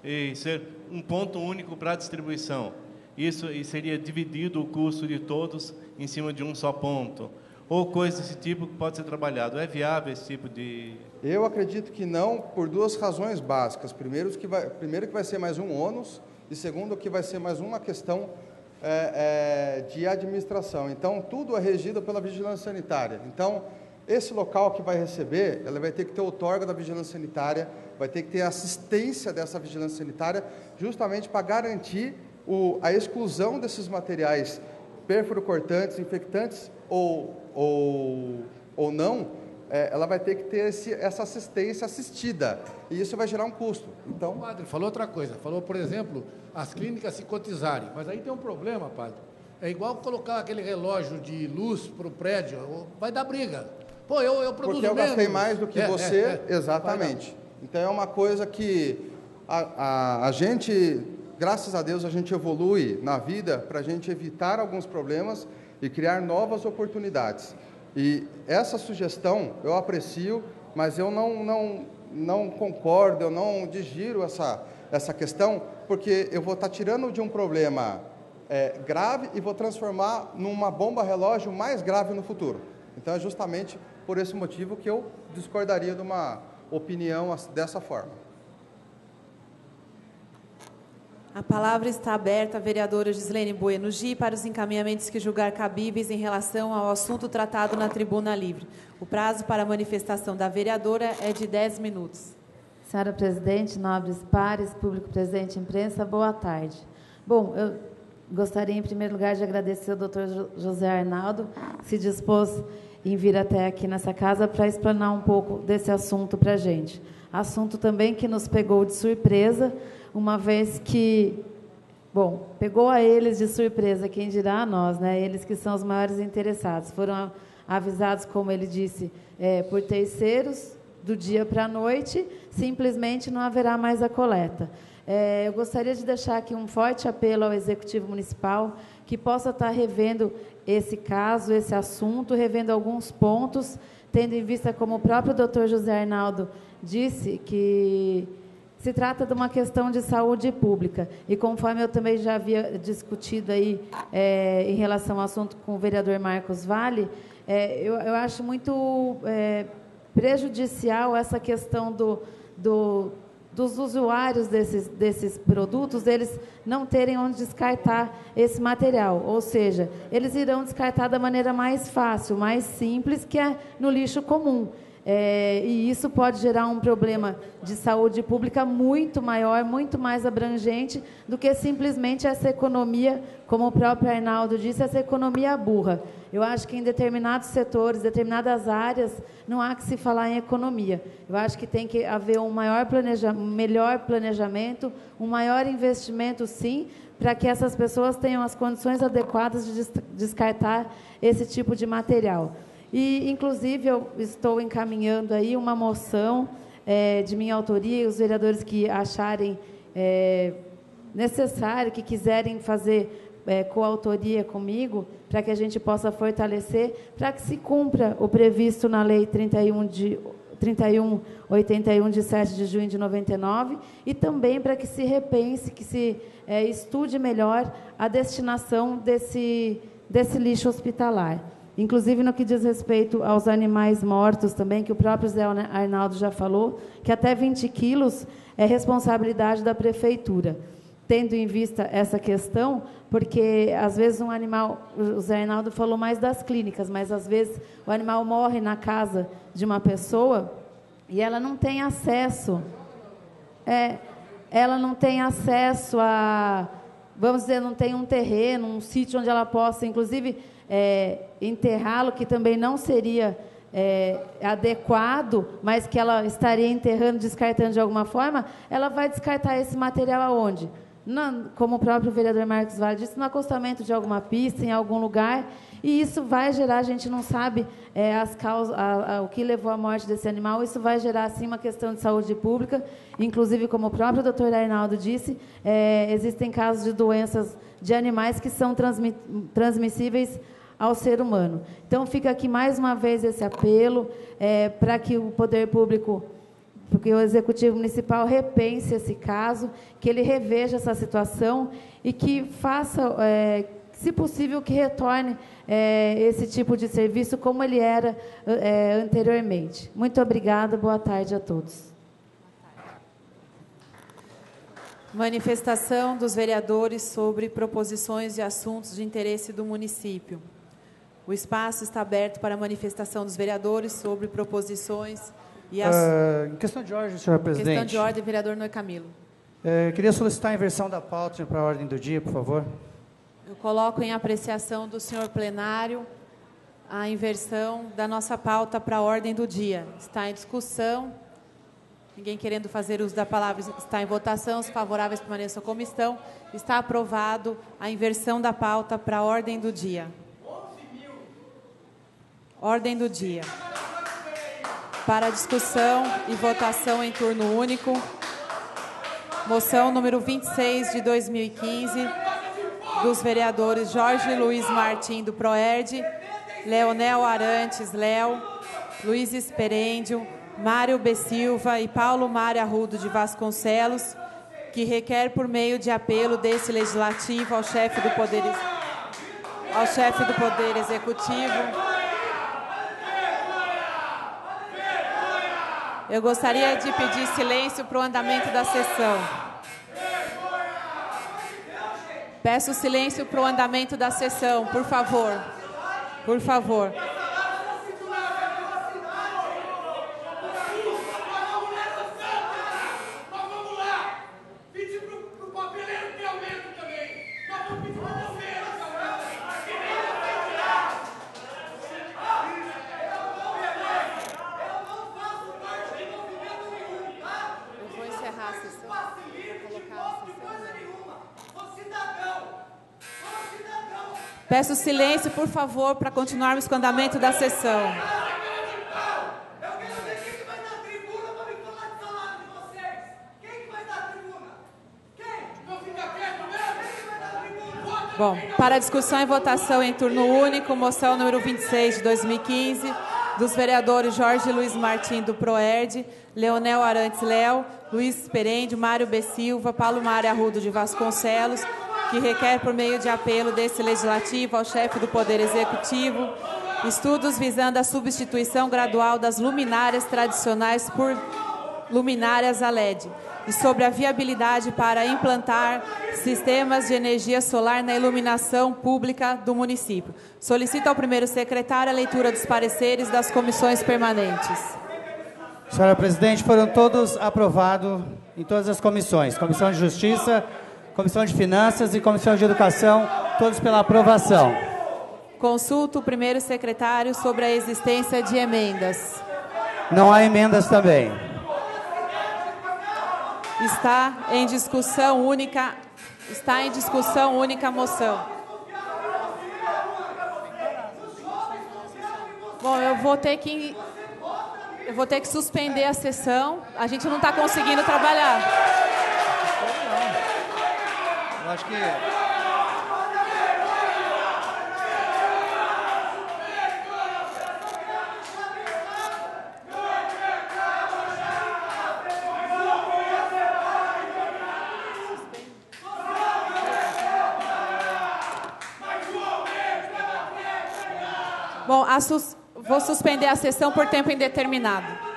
e ser um ponto único para a distribuição. Isso e seria dividido o custo de todos em cima de um só ponto. Ou coisa desse tipo que pode ser trabalhado. É viável esse tipo de... Eu acredito que não, por 2 razões básicas. Primeiro, que vai ser mais um ônus, e segundo, que vai ser mais uma questão de administração. Então, tudo é regido pela vigilância sanitária. Então, esse local que vai receber, ela vai ter que ter outorga da vigilância sanitária, vai ter que ter assistência dessa vigilância sanitária, justamente para garantir a exclusão desses materiais perfluocortantes, infectantes ou não, ela vai ter que ter essa assistência assistida, e isso vai gerar um custo. Então, padre, falou outra coisa, falou, por exemplo, as clínicas se cotizarem, mas aí tem um problema, padre, é igual colocar aquele relógio de luz para o prédio, vai dar briga. Pô, eu produzo porque eu gastei menos. mais do que você, exatamente. Então, é uma coisa que a gente, graças a Deus, a gente evolui na vida para a gente evitar alguns problemas e criar novas oportunidades. E essa sugestão eu aprecio, mas eu não concordo, eu não digiro essa questão, porque eu vou estar tirando de um problema grave e vou transformar numa bomba relógio mais grave no futuro. Então, é justamente por esse motivo que eu discordaria de uma opinião dessa forma. A palavra está aberta à vereadora Gislene Bueno Gi para os encaminhamentos que julgar cabíveis em relação ao assunto tratado na tribuna livre. O prazo para a manifestação da vereadora é de 10 minutos. Senhora presidente, nobres pares, público presente, imprensa, boa tarde. Bom, eu gostaria, em primeiro lugar, de agradecer ao doutor José Arnaldo, que se dispôs em vir até aqui nessa casa para explanar um pouco desse assunto para a gente. Assunto também que nos pegou de surpresa, uma vez que, bom, pegou a eles de surpresa, quem dirá a nós, né? Eles que são os maiores interessados. Foram avisados, como ele disse, por terceiros, do dia para a noite, simplesmente não haverá mais a coleta. Eu gostaria de deixar aqui um forte apelo ao Executivo Municipal que possa estar revendo esse caso, esse assunto, revendo alguns pontos, tendo em vista, como o próprio doutor José Arnaldo disse, que se trata de uma questão de saúde pública. E conforme eu também já havia discutido aí em relação ao assunto com o vereador Marcos Valle, eu acho muito prejudicial essa questão dos usuários desses produtos, eles não terem onde descartar esse material. Ou seja, eles irão descartar da maneira mais fácil, mais simples, que é no lixo comum. E isso pode gerar um problema de saúde pública muito maior, muito mais abrangente do que simplesmente essa economia, como o próprio Arnaldo disse, essa economia burra. Eu acho que em determinados setores, determinadas áreas, não há que se falar em economia. Eu acho que tem que haver um melhor planejamento, um maior investimento, sim, para que essas pessoas tenham as condições adequadas de descartar esse tipo de material. E, inclusive, eu estou encaminhando aí uma moção de minha autoria, os vereadores que acharem necessário, que quiserem fazer coautoria comigo, para que a gente possa fortalecer, para que se cumpra o previsto na Lei 3181, de 7 de junho de 99, e também para que se repense, que se estude melhor a destinação desse lixo hospitalar. Inclusive, no que diz respeito aos animais mortos também, que o próprio Zé Arnaldo já falou, que até 20 quilos é responsabilidade da prefeitura. Tendo em vista essa questão, porque, às vezes, um animal... O Zé Arnaldo falou mais das clínicas, mas, às vezes, o animal morre na casa de uma pessoa e ela não tem acesso... ela não tem acesso a... Vamos dizer, não tem um terreno, um sítio onde ela possa, inclusive... enterrá-lo, que também não seria adequado, mas que ela estaria enterrando, descartando de alguma forma, ela vai descartar esse material aonde? Como o próprio vereador Marcos Valle disse, no acostamento de alguma pista, em algum lugar, e isso vai gerar, a gente não sabe as causas, o que levou à morte desse animal, isso vai gerar, sim, uma questão de saúde pública, inclusive, como o próprio doutor Arnaldo disse, existem casos de doenças de animais que são transmissíveis ao ser humano. Então, fica aqui mais uma vez esse apelo para que o poder público, porque o Executivo Municipal repense esse caso, que ele reveja essa situação e que faça, se possível, que retorne esse tipo de serviço como ele era anteriormente. Muito obrigada, boa tarde a todos. Manifestação dos vereadores sobre proposições e assuntos de interesse do município. O espaço está aberto para manifestação dos vereadores sobre proposições e assuntos. Em questão de ordem, senhor presidente. Questão de ordem, vereador Noé Camilo. Queria solicitar a inversão da pauta para a ordem do dia, por favor. Eu coloco em apreciação do senhor plenário a inversão da nossa pauta para a ordem do dia. Está em discussão. Ninguém querendo fazer uso da palavra, está em votação. Os favoráveis permaneçam como estão. Está aprovado a inversão da pauta para a ordem do dia. Ordem do dia. Para discussão e votação em turno único. Moção número 26 de 2015, dos vereadores Jorge Luiz Martim, do PROERD, Leonel Arantes, Léo, Luiz Esperendio, Mário B. Silva e Paulo Mário Arrudo de Vasconcelos, que requer, por meio de apelo desse Legislativo ao chefe do Poder Executivo. Eu gostaria de pedir silêncio para o andamento da sessão. Peço silêncio para o andamento da sessão, por favor. Por favor. Peço silêncio, por favor, para continuarmos com o andamento da sessão. Bom, para discussão e votação em turno único, moção número 26 de 2015, dos vereadores Jorge Luiz Martim do Proerd, Leonel Arantes Léo, Luiz Perendio, Mário B. Silva, Paulo Mário Arrudo de Vasconcelos, que requer por meio de apelo desse legislativo ao chefe do Poder Executivo, estudos visando a substituição gradual das luminárias tradicionais por luminárias a LED, e sobre a viabilidade para implantar sistemas de energia solar na iluminação pública do município. Solicito ao primeiro secretário a leitura dos pareceres das comissões permanentes. Senhora presidente, foram todos aprovados em todas as comissões. Comissão de Justiça, Comissão de Finanças e Comissão de Educação, todos pela aprovação. Consulto o primeiro secretário sobre a existência de emendas. Não há emendas também. Está em discussão única a moção. Bom, eu vou ter que suspender a sessão. A gente não está conseguindo trabalhar. Eu acho que... Bom, vou suspender a sessão por tempo indeterminado.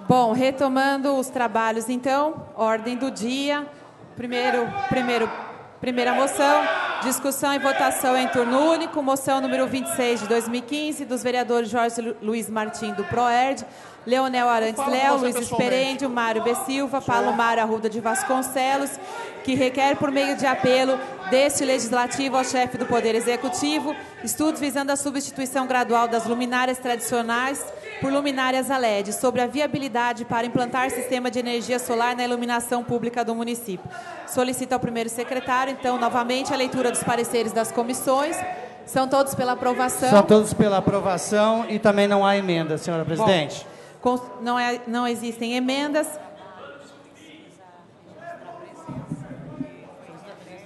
Bom, retomando os trabalhos, então, ordem do dia. Primeira moção, discussão e votação em turno único, moção número 26 de 2015, dos vereadores Jorge Luiz Martim, do PROERD, Leonel Arantes Léo, Luiz Esperendio, Mário B. Silva, Palomar Arruda de Vasconcelos, que requer, por meio de apelo deste Legislativo ao chefe do Poder Executivo, estudos visando a substituição gradual das luminárias tradicionais por luminárias a LED, sobre a viabilidade para implantar sistema de energia solar na iluminação pública do município. Solicito ao primeiro secretário, então, novamente, a leitura dos pareceres das comissões. São todos pela aprovação? São todos pela aprovação e também não há emenda, senhora presidente. Bom, não existem emendas.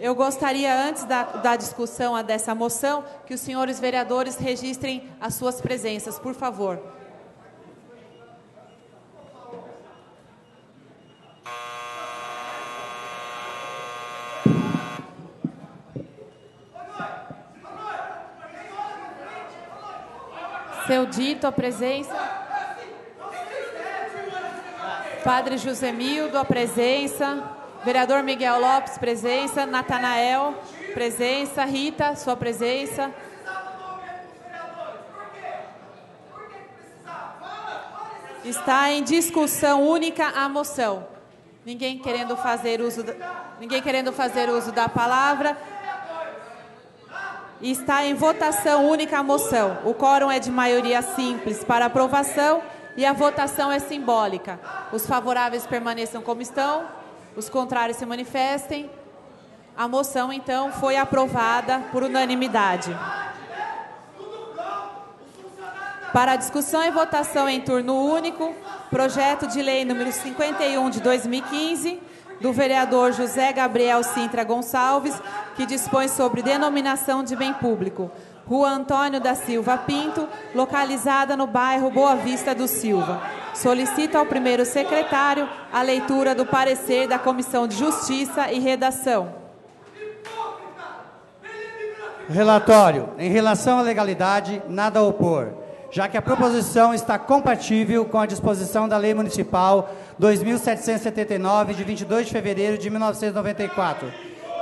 Eu gostaria, antes da discussão dessa moção, que os senhores vereadores registrem as suas presenças, por favor. Seu dito, a presença. Padre Josemildo, a presença. Vereador Miguel Lopes, presença. Natanael, presença. Rita, sua presença. Está em discussão única a moção. Ninguém querendo fazer uso da palavra. Está em votação única a moção. O quórum é de maioria simples para aprovação e a votação é simbólica. Os favoráveis permaneçam como estão, os contrários se manifestem. A moção, então, foi aprovada por unanimidade. Para a discussão e votação em turno único, projeto de lei número 51 de 2015, do vereador José Gabriel Sintra Gonçalves, que dispõe sobre denominação de bem público. Rua Antônio da Silva Pinto, localizada no bairro Boa Vista do Silva. Solicito ao primeiro secretário a leitura do parecer da Comissão de Justiça e Redação. Relatório. Em relação à legalidade, nada a opor, já que a proposição está compatível com a disposição da Lei Municipal 2.779, de 22 de fevereiro de 1994,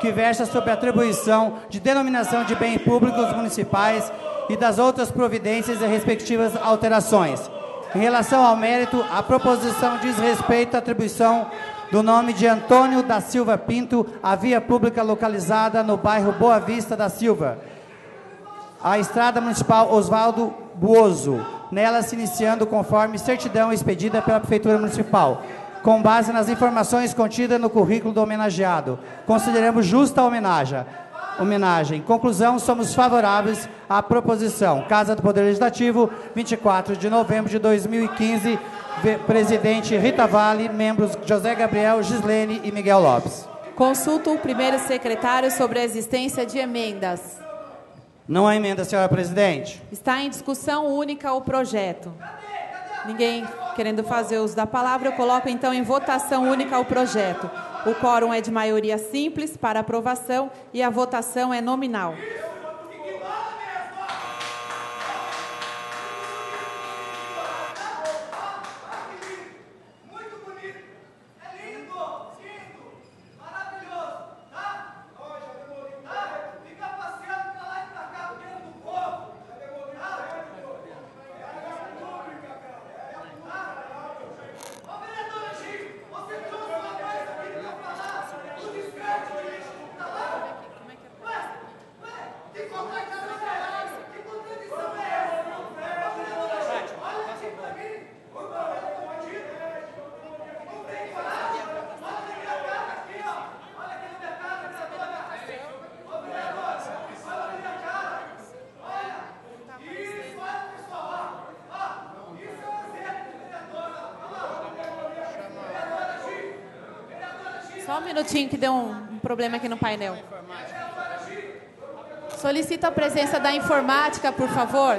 que versa sobre a atribuição de denominação de bens públicos municipais e das outras providências e respectivas alterações. Em relação ao mérito, a proposição diz respeito à atribuição do nome de Antônio da Silva Pinto à via pública localizada no bairro Boa Vista da Silva, a Estrada Municipal Oswaldo Buoso, nela se iniciando conforme certidão expedida pela Prefeitura Municipal, com base nas informações contidas no currículo do homenageado. Consideramos justa a homenagem. Conclusão, somos favoráveis à proposição. Casa do Poder Legislativo, 24 de novembro de 2015, presidente Rita Vale, membros José Gabriel, Gislene e Miguel Lopes. Consulto o primeiro secretário sobre a existência de emendas. Não há emenda, senhora presidente. Está em discussão única o projeto. Ninguém querendo fazer uso da palavra, eu coloco então em votação única o projeto. O quórum é de maioria simples para aprovação e a votação é nominal. Só um minutinho que deu um problema aqui no painel. Solicito a presença da informática, por favor.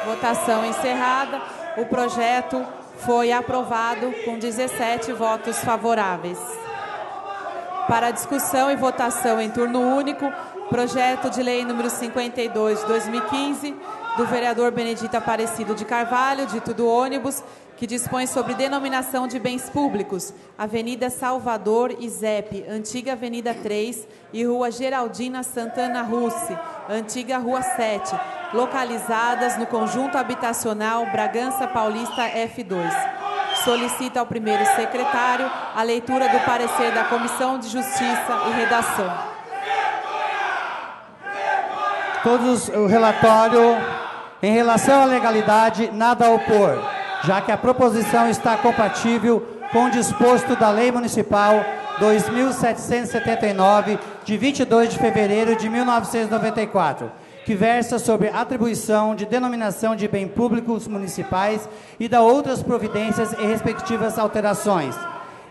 Votação encerrada. O projeto foi aprovado com 17 votos favoráveis. Para discussão e votação em turno único, projeto de lei número 52 de 2015, do vereador Benedito Aparecido de Carvalho, dito do ônibus, que dispõe sobre denominação de bens públicos, Avenida Salvador Izep, antiga Avenida 3, e Rua Geraldina Santana Russi, antiga Rua 7, localizadas no conjunto habitacional Bragança Paulista F2. Solicita ao primeiro secretário a leitura do parecer da Comissão de Justiça e Redação. Todos o relatório, em relação à legalidade, nada a opor, já que a proposição está compatível com o disposto da Lei Municipal 2.779, de 22 de fevereiro de 1994, que versa sobre atribuição de denominação de bens públicos municipais e da outras providências e respectivas alterações.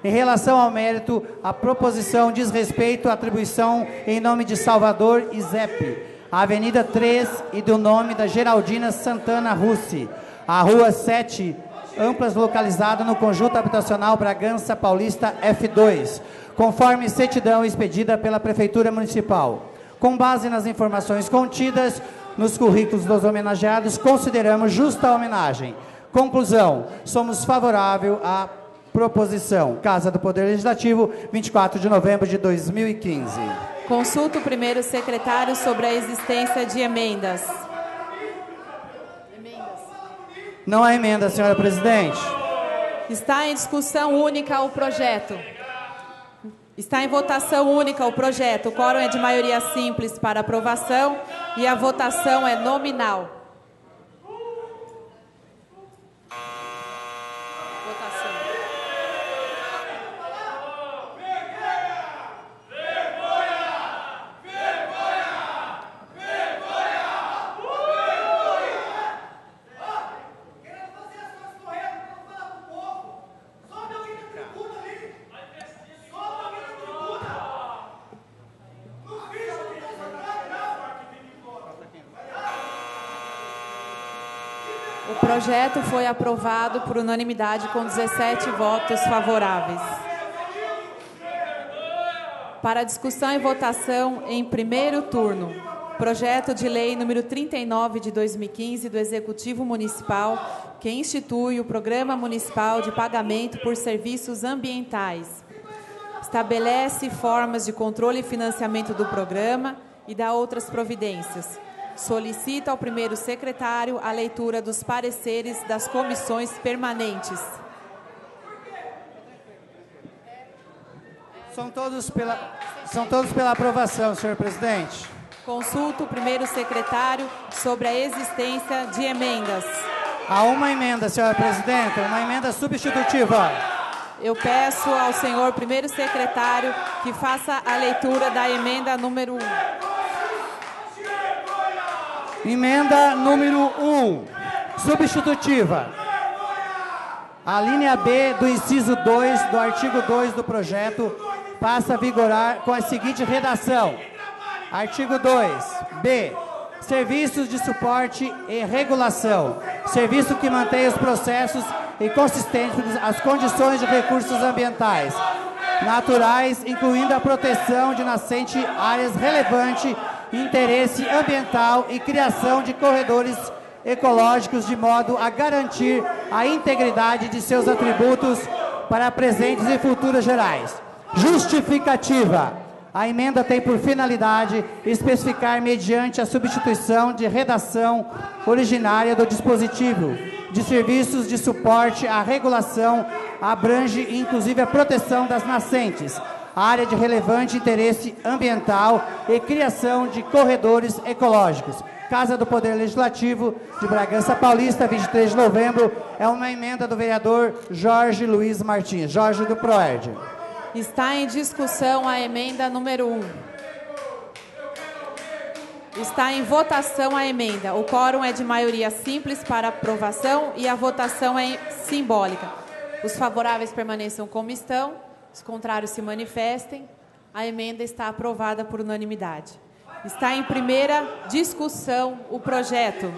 Em relação ao mérito, a proposição diz respeito à atribuição em nome de Salvador Izep, a Avenida 3 e do nome da Geraldina Santana Russi, a Rua 7, amplas localizada no conjunto habitacional Bragança Paulista F2, conforme certidão expedida pela Prefeitura Municipal. Com base nas informações contidas nos currículos dos homenageados, consideramos justa a homenagem. Conclusão, somos favoráveis à proposição. Casa do Poder Legislativo, 24 de novembro de 2015. Consulta o primeiro secretário sobre a existência de emendas. Não há emenda, senhora presidente. Está em discussão única o projeto. Está em votação única o projeto. O quórum é de maioria simples para aprovação e a votação é nominal. Votação. O projeto foi aprovado por unanimidade com 17 votos favoráveis. Para discussão e votação em primeiro turno, projeto de lei número 39 de 2015 do Executivo Municipal, que institui o Programa Municipal de Pagamento por Serviços Ambientais. Estabelece formas de controle e financiamento do programa e dá outras providências. Solicita ao primeiro secretário a leitura dos pareceres das comissões permanentes. São todos pela aprovação, senhor presidente. Consulta o primeiro secretário sobre a existência de emendas. Há uma emenda, senhora presidenta, uma emenda substitutiva. Eu peço ao senhor primeiro secretário que faça a leitura da emenda número 1. Emenda número 1, substitutiva. A linha B do inciso 2 do artigo 2 do projeto passa a vigorar com a seguinte redação. Artigo 2, B. Serviços de suporte e regulação. Serviço que mantém os processos e consistentes as condições de recursos ambientais naturais, incluindo a proteção de nascente, áreas relevantes, interesse ambiental e criação de corredores ecológicos de modo a garantir a integridade de seus atributos para presentes e futuras gerais. Justificativa. A emenda tem por finalidade especificar, mediante a substituição de redação originária do dispositivo, de serviços de suporte à regulação, abrange inclusive a proteção das nascentes, área de relevante interesse ambiental e criação de corredores ecológicos. Casa do Poder Legislativo de Bragança Paulista, 23 de novembro, é uma emenda do vereador Jorge Luiz Martins. Jorge do Proerd. Está em discussão a emenda número 1. Está em votação a emenda. O quórum é de maioria simples para aprovação e a votação é simbólica. Os favoráveis permaneçam como estão, os contrários se manifestem. A emenda está aprovada por unanimidade. Está em primeira discussão o projeto.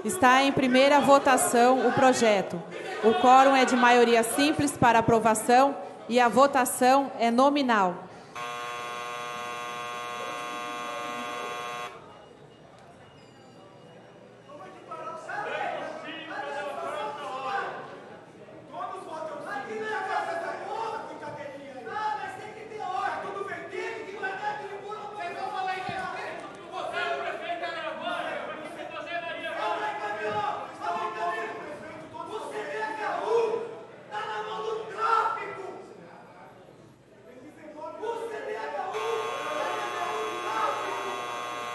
Está em primeira votação o projeto. O quórum é de maioria simples para aprovação e a votação é nominal.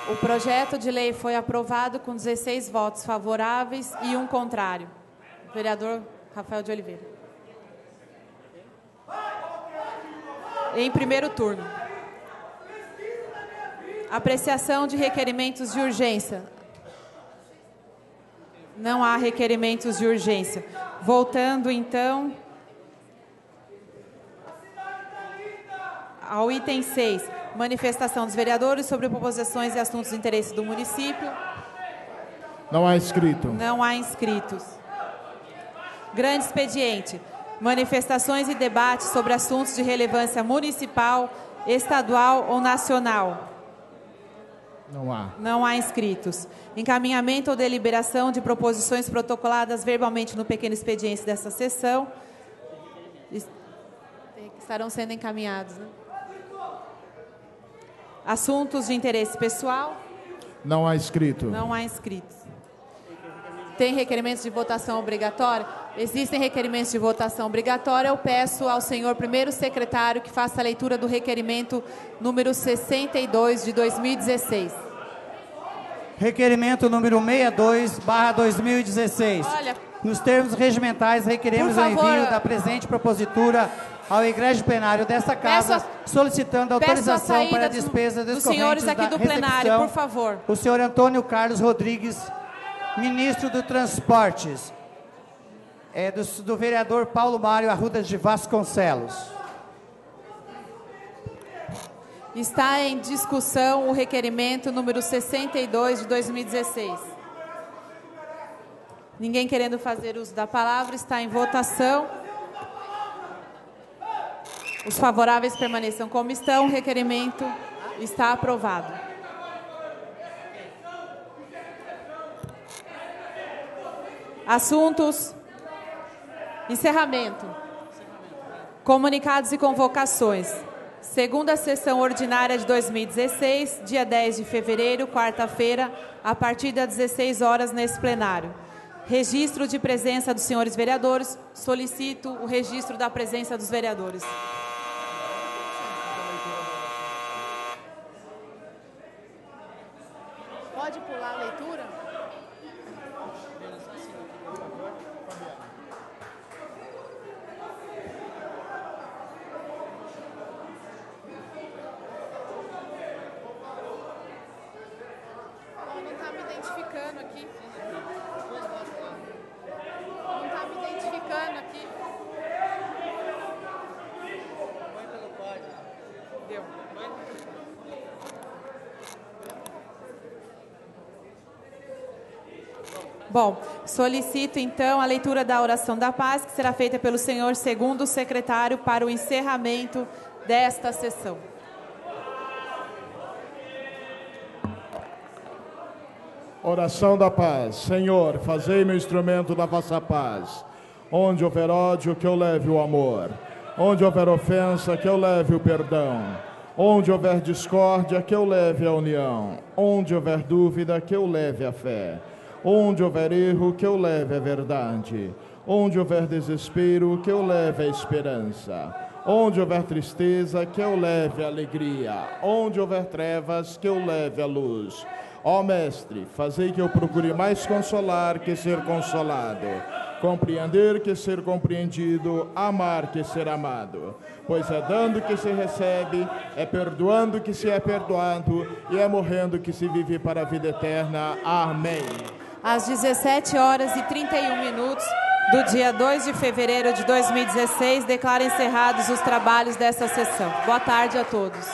O projeto de lei foi aprovado com 16 votos favoráveis e 1 contrário. Vereador Rafael de Oliveira. Em primeiro turno. Apreciação de requerimentos de urgência. Não há requerimentos de urgência. Voltando, então, ao item 6. Manifestação dos vereadores sobre proposições e assuntos de interesse do município. Não há inscrito. Não há inscritos. Grande expediente. Manifestações e debates sobre assuntos de relevância municipal, estadual ou nacional. Não há. Não há inscritos. Encaminhamento ou deliberação de proposições protocoladas verbalmente no pequeno expediente desta sessão. Estarão sendo encaminhados, né? Assuntos de interesse pessoal. Não há inscrito. Não há inscritos. Tem requerimentos de votação obrigatória? Existem requerimentos de votação obrigatória. Eu peço ao senhor primeiro secretário que faça a leitura do requerimento número 62 de 2016. Requerimento número 62/2016. Olha, nos termos regimentais, requeremos o envio da presente propositura ao egrégio plenário desta Casa, solicitando autorização para a despesa dos senhores aqui do plenário, por favor. O senhor Antônio Carlos Rodrigues, ministro do Transportes, do vereador Paulo Mário Arruda de Vasconcelos. Está em discussão o requerimento número 62 de 2016. Ninguém querendo fazer uso da palavra, está em votação. Os favoráveis permaneçam como estão. O requerimento está aprovado. Assuntos. Encerramento. Comunicados e convocações. Segunda sessão ordinária de 2016, dia 10 de fevereiro, quarta-feira, a partir das 16 horas nesse plenário. Registro de presença dos senhores vereadores. Solicito o registro da presença dos vereadores. Pode pular a leitura? Não está me identificando aqui. Não está me identificando aqui. Põe pelo código. Deu. Bom, solicito então a leitura da oração da paz, que será feita pelo senhor segundo secretário para o encerramento desta sessão. Oração da paz. Senhor, fazei meu instrumento da vossa paz. Onde houver ódio, que eu leve o amor. Onde houver ofensa, que eu leve o perdão. Onde houver discórdia, que eu leve a união. Onde houver dúvida, que eu leve a fé. Onde houver erro, que eu leve a verdade. Onde houver desespero, que eu leve a esperança. Onde houver tristeza, que eu leve a alegria. Onde houver trevas, que eu leve a luz. Ó Mestre, fazei que eu procure mais consolar que ser consolado, compreender que ser compreendido, amar que ser amado. Pois é dando que se recebe, é perdoando que se é perdoado, e é morrendo que se vive para a vida eterna. Amém. Às 17 horas e 31 minutos do dia 2 de fevereiro de 2016, declaro encerrados os trabalhos dessa sessão. Boa tarde a todos.